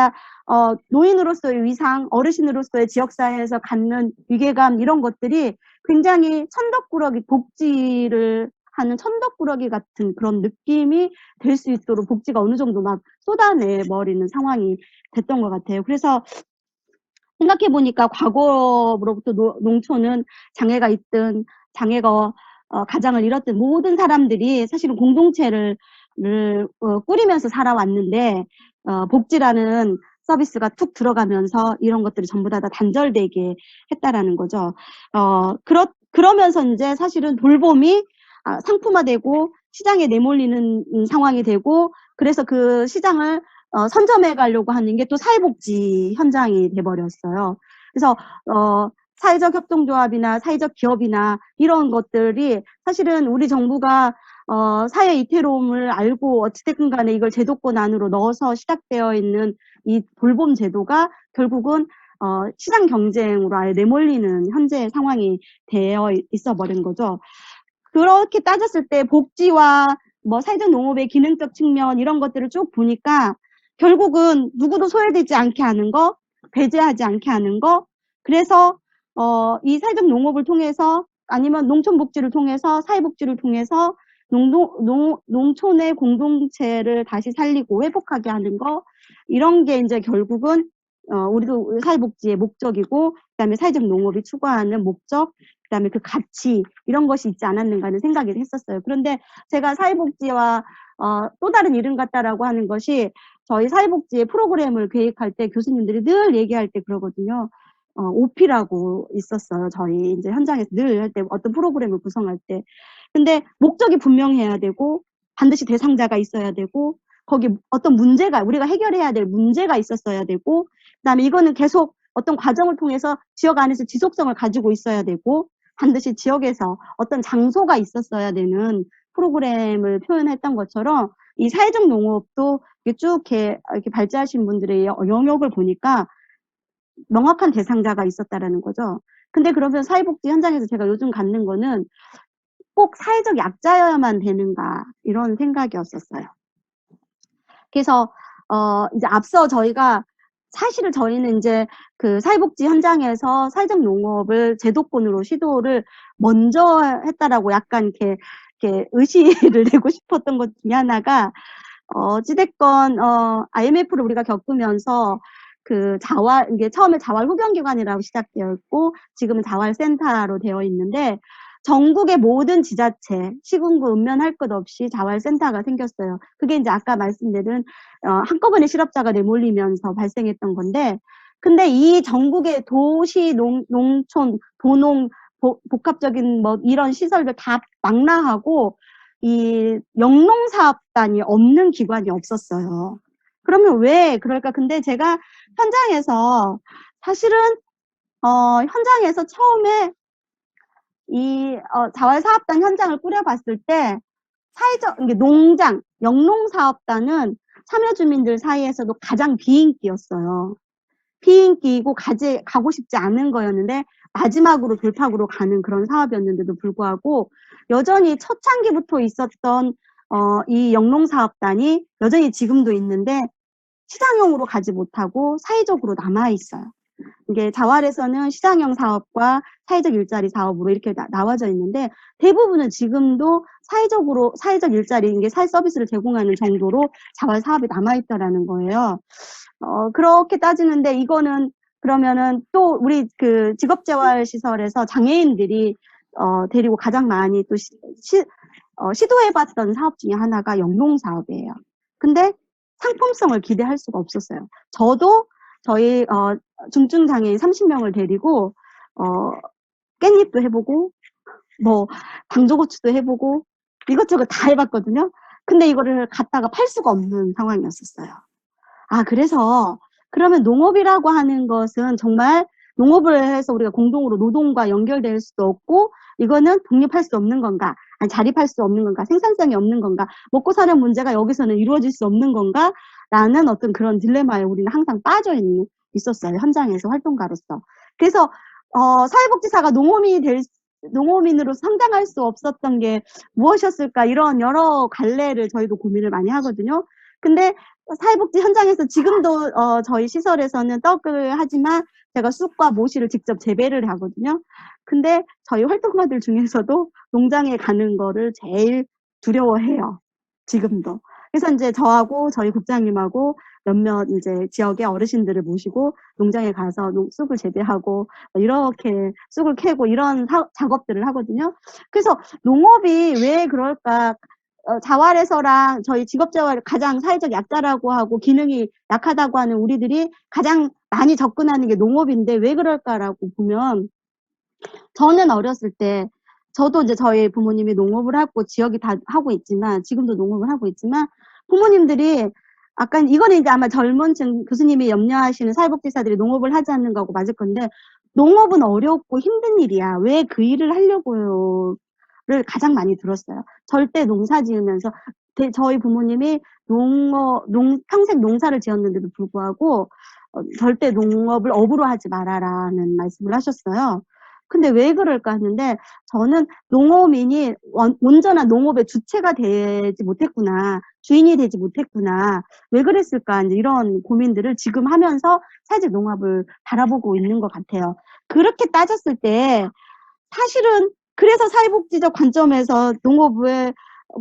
노인으로서의 위상, 어르신으로서의 지역사회에서 갖는 위계감 이런 것들이 굉장히 천덕꾸러기 복지를 하는 천덕꾸러기 같은 그런 느낌이 될 수 있도록 복지가 어느 정도 막 쏟아내버리는 상황이 됐던 것 같아요. 그래서 생각해보니까 과거로부터 농촌은 장애가 있든 장애가 가장을 잃었든 모든 사람들이 사실은 공동체를 꾸리면서 살아왔는데 복지라는 서비스가 툭 들어가면서 이런 것들이 전부 다 단절되게 했다라는 거죠. 그러면서 이제 사실은 돌봄이 상품화되고 시장에 내몰리는 상황이 되고 그래서 그 시장을 선점해 가려고 하는 게 또 사회복지 현장이 돼버렸어요. 그래서 사회적 협동조합이나 사회적 기업이나 이런 것들이 사실은 우리 정부가 사회 이태로움을 알고 어찌됐든 간에 이걸 제도권 안으로 넣어서 시작되어 있는 이 돌봄 제도가 결국은 시장 경쟁으로 아예 내몰리는 현재 상황이 되어 있어 버린 거죠. 그렇게 따졌을 때 복지와 뭐 사회적 농업의 기능적 측면 이런 것들을 쭉 보니까 결국은 누구도 소외되지 않게 하는 거, 배제하지 않게 하는 거, 그래서 이 사회적 농업을 통해서 아니면 농촌복지를 통해서 사회복지를 통해서 농촌의 공동체를 다시 살리고 회복하게 하는 거, 이런 게 이제 결국은 우리도 사회복지의 목적이고, 그다음에 사회적 농업이 추구하는 목적, 그다음에 그 가치 이런 것이 있지 않았는가 하는 생각을 했었어요. 그런데 제가 사회복지와 또 다른 이름 같다라고 하는 것이 저희 사회복지의 프로그램을 계획할 때 교수님들이 늘 얘기할 때 그러거든요. OP라고 있었어요. 저희 이제 현장에서 늘 할 때 어떤 프로그램을 구성할 때. 근데 목적이 분명해야 되고 반드시 대상자가 있어야 되고 거기 어떤 문제가 우리가 해결해야 될 문제가 있었어야 되고 그다음에 이거는 계속 어떤 과정을 통해서 지역 안에서 지속성을 가지고 있어야 되고 반드시 지역에서 어떤 장소가 있었어야 되는 프로그램을 표현했던 것처럼 이 사회적 농업도 쭉 이렇게 발제하신 분들의 영역을 보니까 명확한 대상자가 있었다라는 거죠. 근데 그러면 사회복지 현장에서 제가 요즘 갖는 거는 꼭 사회적 약자여야만 되는가 이런 생각이었었어요. 그래서 이제 앞서 저희가 사실은 저희는 이제 그 사회복지 현장에서 사회적 농업을 제도권으로 시도를 먼저 했다라고 약간 이렇게 의시를 내고 싶었던 것 중에 하나가 어찌됐건 IMF를 우리가 겪으면서 그 이게 처음에 자활 후견기관이라고 시작되어 있고 지금은 자활센터로 되어 있는데 전국의 모든 지자체, 시군구, 읍면 할 것 없이 자활센터가 생겼어요. 그게 이제 아까 말씀드린 한꺼번에 실업자가 내몰리면서 발생했던 건데, 근데 이 전국의 도시, 농촌, 도농, 복합적인 뭐 이런 시설들 다 망라하고 이 영농사업단이 없는 기관이 없었어요. 그러면 왜 그럴까? 근데 제가 현장에서 사실은 현장에서 처음에 이 자활사업단 현장을 꾸려봤을 때 이게 농장, 영농사업단은 참여주민들 사이에서도 가장 비인기였어요. 비인기이고 가고 싶지 않은 거였는데 마지막으로 돌파구로 가는 그런 사업이었는데도 불구하고 여전히 초창기부터 있었던 이 영농사업단이 여전히 지금도 있는데 시장형으로 가지 못하고 사회적으로 남아있어요. 이게 자활에서는 시장형 사업과 사회적 일자리 사업으로 이렇게 나와져 있는데 대부분은 지금도 사회적 일자리, 이게 사회 서비스를 제공하는 정도로 자활 사업이 남아있다라는 거예요. 그렇게 따지는데 이거는 그러면은 또 우리 그 직업재활시설에서 장애인들이 데리고 가장 많이 또 시도해봤던 사업 중에 하나가 영농사업이에요. 근데 상품성을 기대할 수가 없었어요. 저도 저희 중증 장애인 30명을 데리고 깻잎도 해보고 뭐 방조고추도 해보고 이것저것 다 해봤거든요. 근데 이거를 갖다가 팔 수가 없는 상황이었었어요. 그래서 그러면 농업이라고 하는 것은 정말 농업을 해서 우리가 공동으로 노동과 연결될 수도 없고 이거는 독립할 수 없는 건가? 아니 자립할 수 없는 건가? 생산성이 없는 건가? 먹고 사는 문제가 여기서는 이루어질 수 없는 건가? 라는 어떤 그런 딜레마에 우리는 항상 있었어요. 현장에서 활동가로서. 그래서 사회복지사가 농업인으로 성장할 수 없었던 게 무엇이었을까? 이런 여러 갈래를 저희도 고민을 많이 하거든요. 근데 사회복지 현장에서 지금도 저희 시설에서는 떡을 하지만 제가 쑥과 모시를 직접 재배를 하거든요. 근데 저희 활동가들 중에서도 농장에 가는 거를 제일 두려워해요. 지금도. 그래서 이제 저하고 저희 국장님하고 몇몇 이제 지역의 어르신들을 모시고 농장에 가서 쑥을 재배하고 이렇게 쑥을 캐고 이런 작업들을 하거든요. 그래서 농업이 왜 그럴까? 자활에서랑 저희 직업재활 가장 사회적 약자라고 하고 기능이 약하다고 하는 우리들이 가장 많이 접근하는 게 농업인데 왜 그럴까라고 보면 저는 어렸을 때 저도 이제 저희 부모님이 농업을 하고 지역이 다 하고 있지만 지금도 농업을 하고 있지만 부모님들이 아까 이거는 이제 아마 젊은 층 교수님이 염려하시는 사회복지사들이 농업을 하지 않는 거하고 맞을 건데, 농업은 어렵고 힘든 일이야. 왜 그 일을 하려고요? 를 가장 많이 들었어요. 절대 농사 지으면서 저희 부모님이 평생 농사를 지었는데도 불구하고 절대 농업을 업으로 하지 말아라는 말씀을 하셨어요. 근데 왜 그럴까 했는데, 저는 농어민이 온전한 농업의 주체가 되지 못했구나, 주인이 되지 못했구나, 왜 그랬을까, 이제 이런 고민들을 지금 하면서 사회적 농업을 바라보고 있는 것 같아요. 그렇게 따졌을 때 사실은 그래서 사회복지적 관점에서 농업의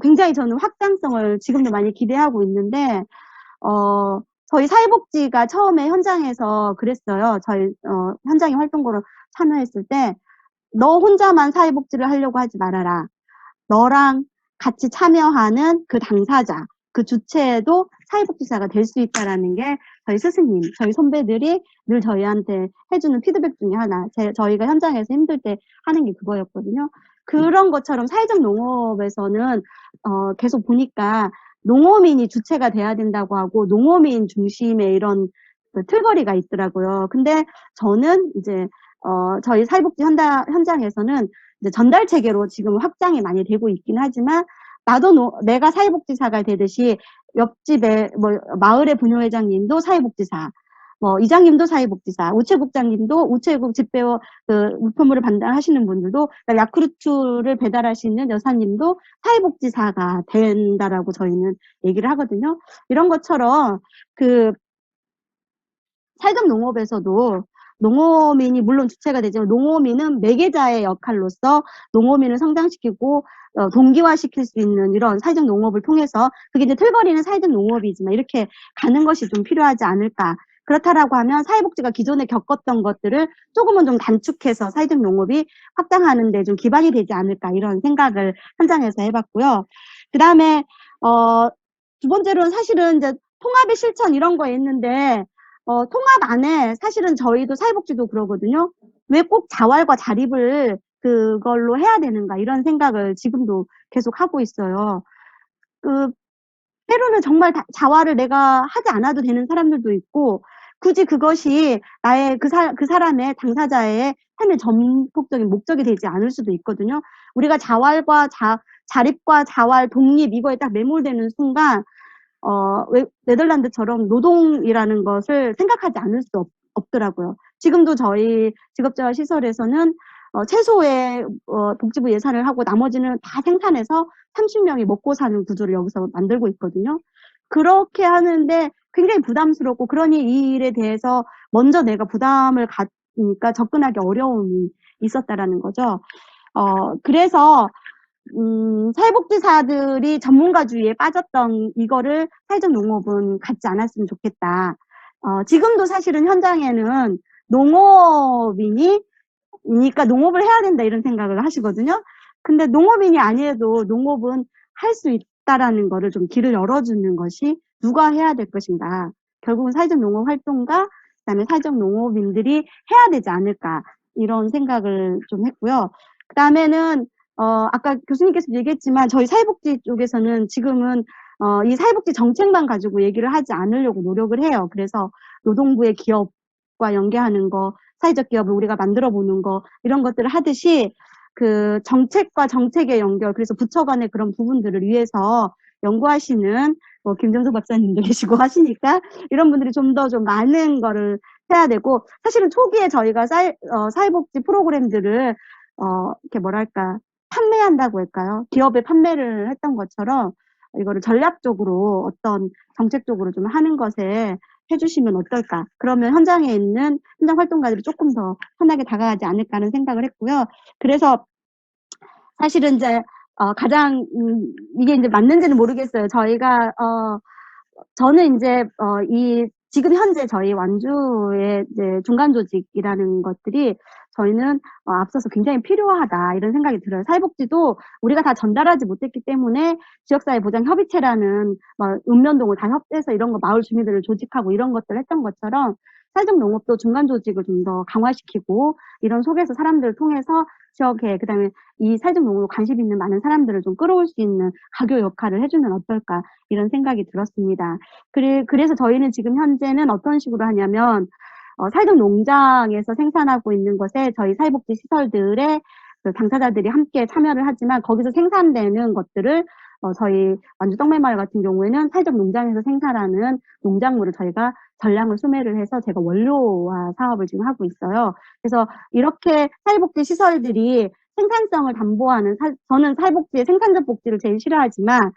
굉장히 저는 확장성을 지금도 많이 기대하고 있는데, 저희 사회복지가 처음에 현장에서 그랬어요. 저희 현장의 활동으로 참여했을 때, 너 혼자만 사회복지를 하려고 하지 말아라. 너랑 같이 참여하는 그 당사자, 그 주체도 사회복지사가 될 수 있다라는 게 저희 스승님, 저희 선배들이 늘 저희한테 해주는 피드백 중에 하나. 저희가 현장에서 힘들 때 하는 게 그거였거든요. 그런 것처럼 사회적 농업에서는 계속 보니까 농어민이 주체가 돼야 된다고 하고 농어민 중심의 이런 그 틀거리가 있더라고요. 근데 저는 이제 저희 사회복지 현장에서는 이제 전달 체계로 지금 확장이 많이 되고 있긴 하지만, 내가 사회복지사가 되듯이 옆집에 마을의 부녀회장님도 사회복지사, 이장님도 사회복지사, 우체국장님도 우체국 집배워 그 우편물을 반달하시는 분들도, 야쿠르트를 배달하시는 여사님도 사회복지사가 된다라고 저희는 얘기를 하거든요. 이런 것처럼 그 사회적 농업에서도 농어민이 물론 주체가 되지만, 농어민은 매개자의 역할로서 농어민을 성장시키고 동기화시킬 수 있는 이런 사회적 농업을 통해서, 그게 이제 틀거리는 사회적 농업이지만 이렇게 가는 것이 좀 필요하지 않을까. 그렇다라고 하면 사회복지가 기존에 겪었던 것들을 조금은 좀 단축해서 사회적 농업이 확장하는 데 좀 기반이 되지 않을까, 이런 생각을 현장에서 해봤고요. 그 다음에 두 번째로는 사실은 이제 통합의 실천 이런 거 있는데, 통합 안에 사실은 저희도 사회복지도 그러거든요. 왜 꼭 자활과 자립을 그걸로 해야 되는가, 이런 생각을 지금도 계속 하고 있어요. 때로는 정말 자활을 내가 하지 않아도 되는 사람들도 있고, 굳이 그것이 나의 그 사람의 당사자의 삶의 전폭적인 목적이 되지 않을 수도 있거든요. 우리가 자활과 자립과 자활, 독립 이거에 딱 매몰되는 순간 네덜란드처럼 노동이라는 것을 생각하지 않을 수 없더라고요. 지금도 저희 직업재활시설에서는 최소의 복지부 예산을 하고 나머지는 다 생산해서 30명이 먹고 사는 구조를 여기서 만들고 있거든요. 그렇게 하는데 굉장히 부담스럽고, 그러니 이 일에 대해서 먼저 내가 부담을 갖으니까 접근하기 어려움이 있었다라는 거죠. 그래서 사회복지사들이 전문가주의에 빠졌던 이거를 사회적 농업은 갖지 않았으면 좋겠다. 지금도 사실은 현장에는 농업인이니까 농업을 해야 된다, 이런 생각을 하시거든요. 근데 농업인이 아니어도 농업은 할 수 있다라는 거를 좀 길을 열어주는 것이 누가 해야 될 것인가. 결국은 사회적 농업 활동가, 그다음에 사회적 농업인들이 해야 되지 않을까, 이런 생각을 좀 했고요. 그다음에는 아까 교수님께서 얘기했지만 저희 사회복지 쪽에서는 지금은 이 사회복지 정책만 가지고 얘기를 하지 않으려고 노력을 해요. 그래서 노동부의 기업과 연계하는 거, 사회적 기업을 우리가 만들어 보는 거, 이런 것들을 하듯이 그 정책과 정책의 연결, 그래서 부처 간의 그런 부분들을 위해서 연구하시는 김정수 박사님도 계시고 하시니까 이런 분들이 좀 많은 거를 해야 되고, 사실은 초기에 저희가 사회복지 프로그램들을 이렇게 뭐랄까, 판매한다고 할까요? 기업에 판매를 했던 것처럼 이거를 전략적으로 어떤 정책적으로 좀 하는 것에 해주시면 어떨까? 그러면 현장에 있는 현장 활동가들이 조금 더 편하게 다가가지 않을까 하는 생각을 했고요. 그래서 사실은 이제 가장 이게 이제 맞는지는 모르겠어요. 저는 이제 지금 현재 저희 완주의 이제 중간 조직이라는 것들이 저희는 앞서서 굉장히 필요하다, 이런 생각이 들어요. 사회복지도 우리가 다 전달하지 못했기 때문에 지역사회보장협의체라는 읍면동을 다 협대해서 이런 거 마을 주민들을 조직하고 이런 것들을 했던 것처럼, 사회적 농업도 중간 조직을 좀 더 강화시키고 이런 속에서 사람들을 통해서 지역에 그다음에 이 사회적 농업에 관심 있는 많은 사람들을 좀 끌어올 수 있는 가교 역할을 해주면 어떨까 이런 생각이 들었습니다. 그래서 저희는 지금 현재는 어떤 식으로 하냐면 사회적 농장에서 생산하고 있는 것에 저희 사회복지 시설들의 그 당사자들이 함께 참여를 하지만 거기서 생산되는 것들을 저희 완주 떡매마을 같은 경우에는 사회적 농장에서 생산하는 농작물을 저희가 전량을 수매를 해서 제가 원료화 사업을 지금 하고 있어요. 그래서 이렇게 사회복지 시설들이 생산성을 담보하는 저는 사회복지의 생산적 복지를 제일 싫어하지만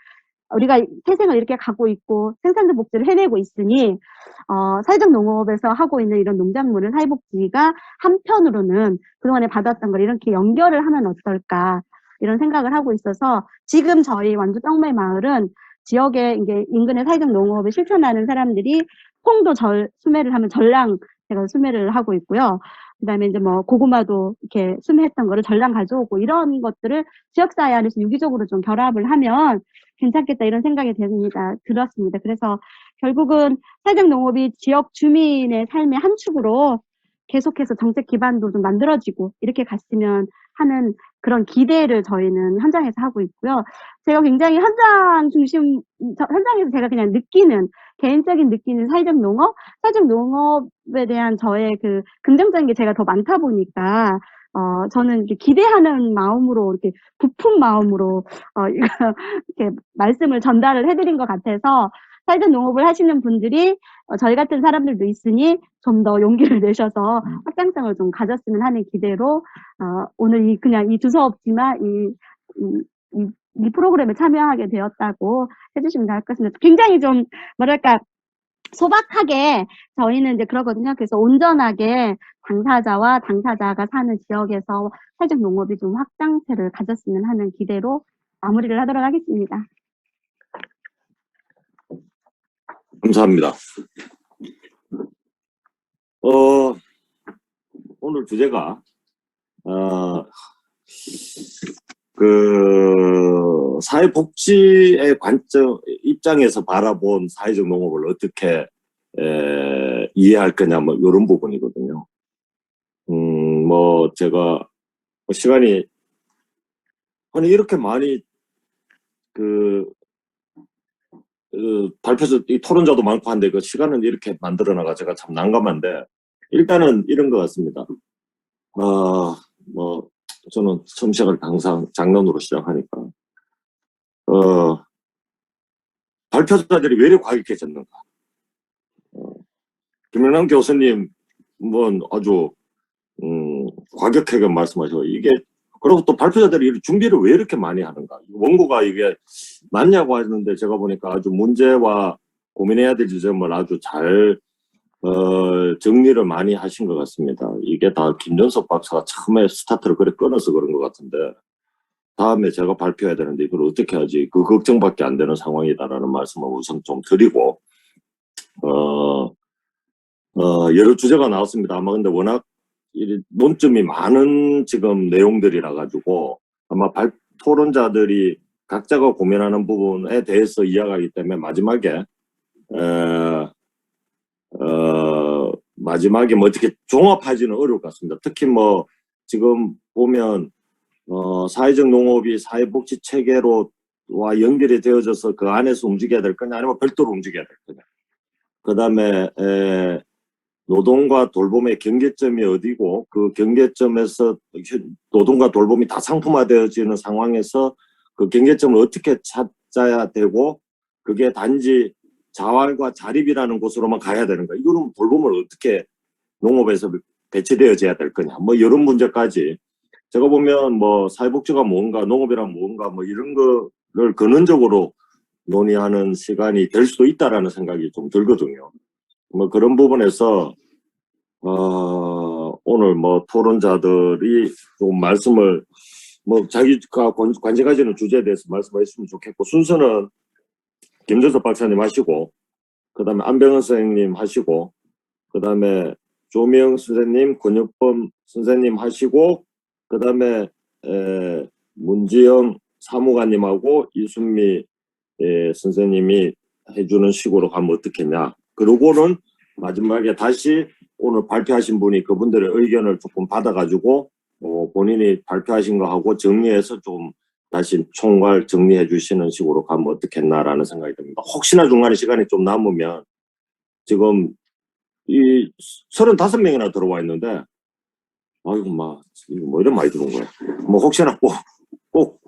우리가 태생을 이렇게 갖고 있고 생산적 복지를 해내고 있으니 사회적 농업에서 하고 있는 이런 농작물을 사회복지가 한편으로는 그동안에 받았던 걸 이렇게 연결을 하면 어떨까 이런 생각을 하고 있어서 지금 저희 완주 떡매 마을은 지역에 이제 인근의 사회적 농업을 실천하는 사람들이 콩도 수매를 하면 전량 제가 수매를 하고 있고요. 그다음에 이제 뭐 고구마도 이렇게 수매했던 거를 전량 가져오고 이런 것들을 지역사회 안에서 유기적으로 좀 결합을 하면 괜찮겠다 이런 생각이 들었습니다. 그래서 결국은 사회적 농업이 지역 주민의 삶의 한 축으로 계속해서 정책 기반도 좀 만들어지고 이렇게 갔으면 하는 그런 기대를 저희는 현장에서 하고 있고요. 제가 굉장히 현장에서 제가 그냥 개인적인 느끼는 사회적 농업에 대한 저의 그 긍정적인 게 제가 더 많다 보니까 저는 이렇게 기대하는 마음으로 이렇게 부푼 마음으로 이렇게 말씀을 전달을 해드린 것 같아서 사회적 농업을 하시는 분들이 저희 같은 사람들도 있으니 좀 더 용기를 내셔서 확장성을 좀 가졌으면 하는 기대로 오늘 그냥 이 두서없지만 이 프로그램에 참여하게 되었다고 해주시면 될 것 같습니다. 굉장히 좀 뭐랄까 소박하게 저희는 이제 그러거든요. 그래서 온전하게 당사자가 사는 지역에서 사회적 농업이 좀 확장세를 가졌으면 하는 기대로 마무리를 하도록 하겠습니다. 감사합니다. 오늘 주제가 사회복지의 관점 입장에서 바라본 사회적 농업을 어떻게 이해할 거냐 뭐 이런 부분이거든요. 뭐 제가 시간이 아니 이렇게 많이 발표서 이 토론자도 많고 한데 그 시간은 이렇게 만들어놔가 제가 참 난감한데 일단은 이런 것 같습니다. 뭐 저는 처음 시작을 항상 장난으로 시작하니까 발표자들이 왜 이렇게 과격해졌는가? 김영남 교수님 아주 과격하게 말씀하셔. 이게 그리고 또 발표자들이 준비를 왜 이렇게 많이 하는가? 원고가 이게 맞냐고 하는데 제가 보니까 아주 문제와 고민해야 될 지점을 아주 잘 정리를 많이 하신 것 같습니다. 이게 다 김전석 박사가 처음에 스타트를 그래 끊어서 그런 것 같은데 다음에 제가 발표해야 되는데 이걸 어떻게 하지? 그 걱정밖에 안 되는 상황이다라는 말씀을 우선 좀 드리고 여러 주제가 나왔습니다. 아마 근데 워낙 논점이 많은 지금 내용들이라 가지고 아마 토론자들이 각자가 고민하는 부분에 대해서 이야기하기 때문에 마지막에 뭐 어떻게 종합하지는 어려울 것 같습니다. 특히 뭐 지금 보면 사회적 농업이 사회복지 체계로와 연결이 되어져서 그 안에서 움직여야 될 거냐 아니면 별도로 움직여야 될 거냐. 그 다음에 노동과 돌봄의 경계점이 어디고 그 경계점에서 노동과 돌봄이 다 상품화되어지는 상황에서 그 경계점을 어떻게 찾아야 되고 그게 단지 자활과 자립이라는 곳으로만 가야 되는가. 이거는 돌봄을 어떻게 농업에서 배치되어져야 될 거냐. 뭐 이런 문제까지 제가 보면 뭐 사회복지가 뭔가 농업이란 뭔가 뭐 이런 거를 근원적으로 논의하는 시간이 될 수도 있다라는 생각이 좀 들거든요. 뭐 그런 부분에서 오늘 뭐 토론자들이 좀 말씀을 뭐 자기가 관심 가지는 주제에 대해서 말씀하셨으면 좋겠고 순서는 김전석 박사님 하시고 그 다음에 안병헌 선생님 하시고 그 다음에 조명 선생님, 권혁범 선생님 하시고 그 다음에 문지영 사무관님하고 이순미 선생님이 해주는 식으로 가면 어떻겠냐. 그러고는 마지막에 다시 오늘 발표하신 분이 그분들의 의견을 조금 받아가지고 본인이 발표하신 거 하고 정리해서 좀 다시 총괄 정리해 주시는 식으로 가면 어떻겠나라는 생각이 듭니다. 혹시나 중간에 시간이 좀 남으면 지금 이 35명이나 들어와 있는데 아이고 이거 뭐 이런 많이 들어온 거야. 뭐 혹시나 꼭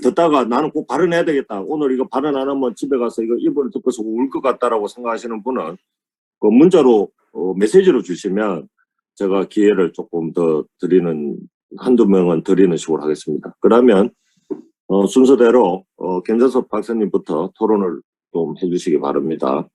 듣다가 나는 꼭 발언해야 되겠다. 오늘 이거 발언 안 하면 집에 가서 이거 이번을 듣고서 울 것 같다라고 생각하시는 분은 그 문자로 메시지로 주시면 제가 기회를 조금 더 드리는 한두 명은 드리는 식으로 하겠습니다. 그러면 순서대로 김재섭 박사님부터 토론을 좀 해주시기 바랍니다.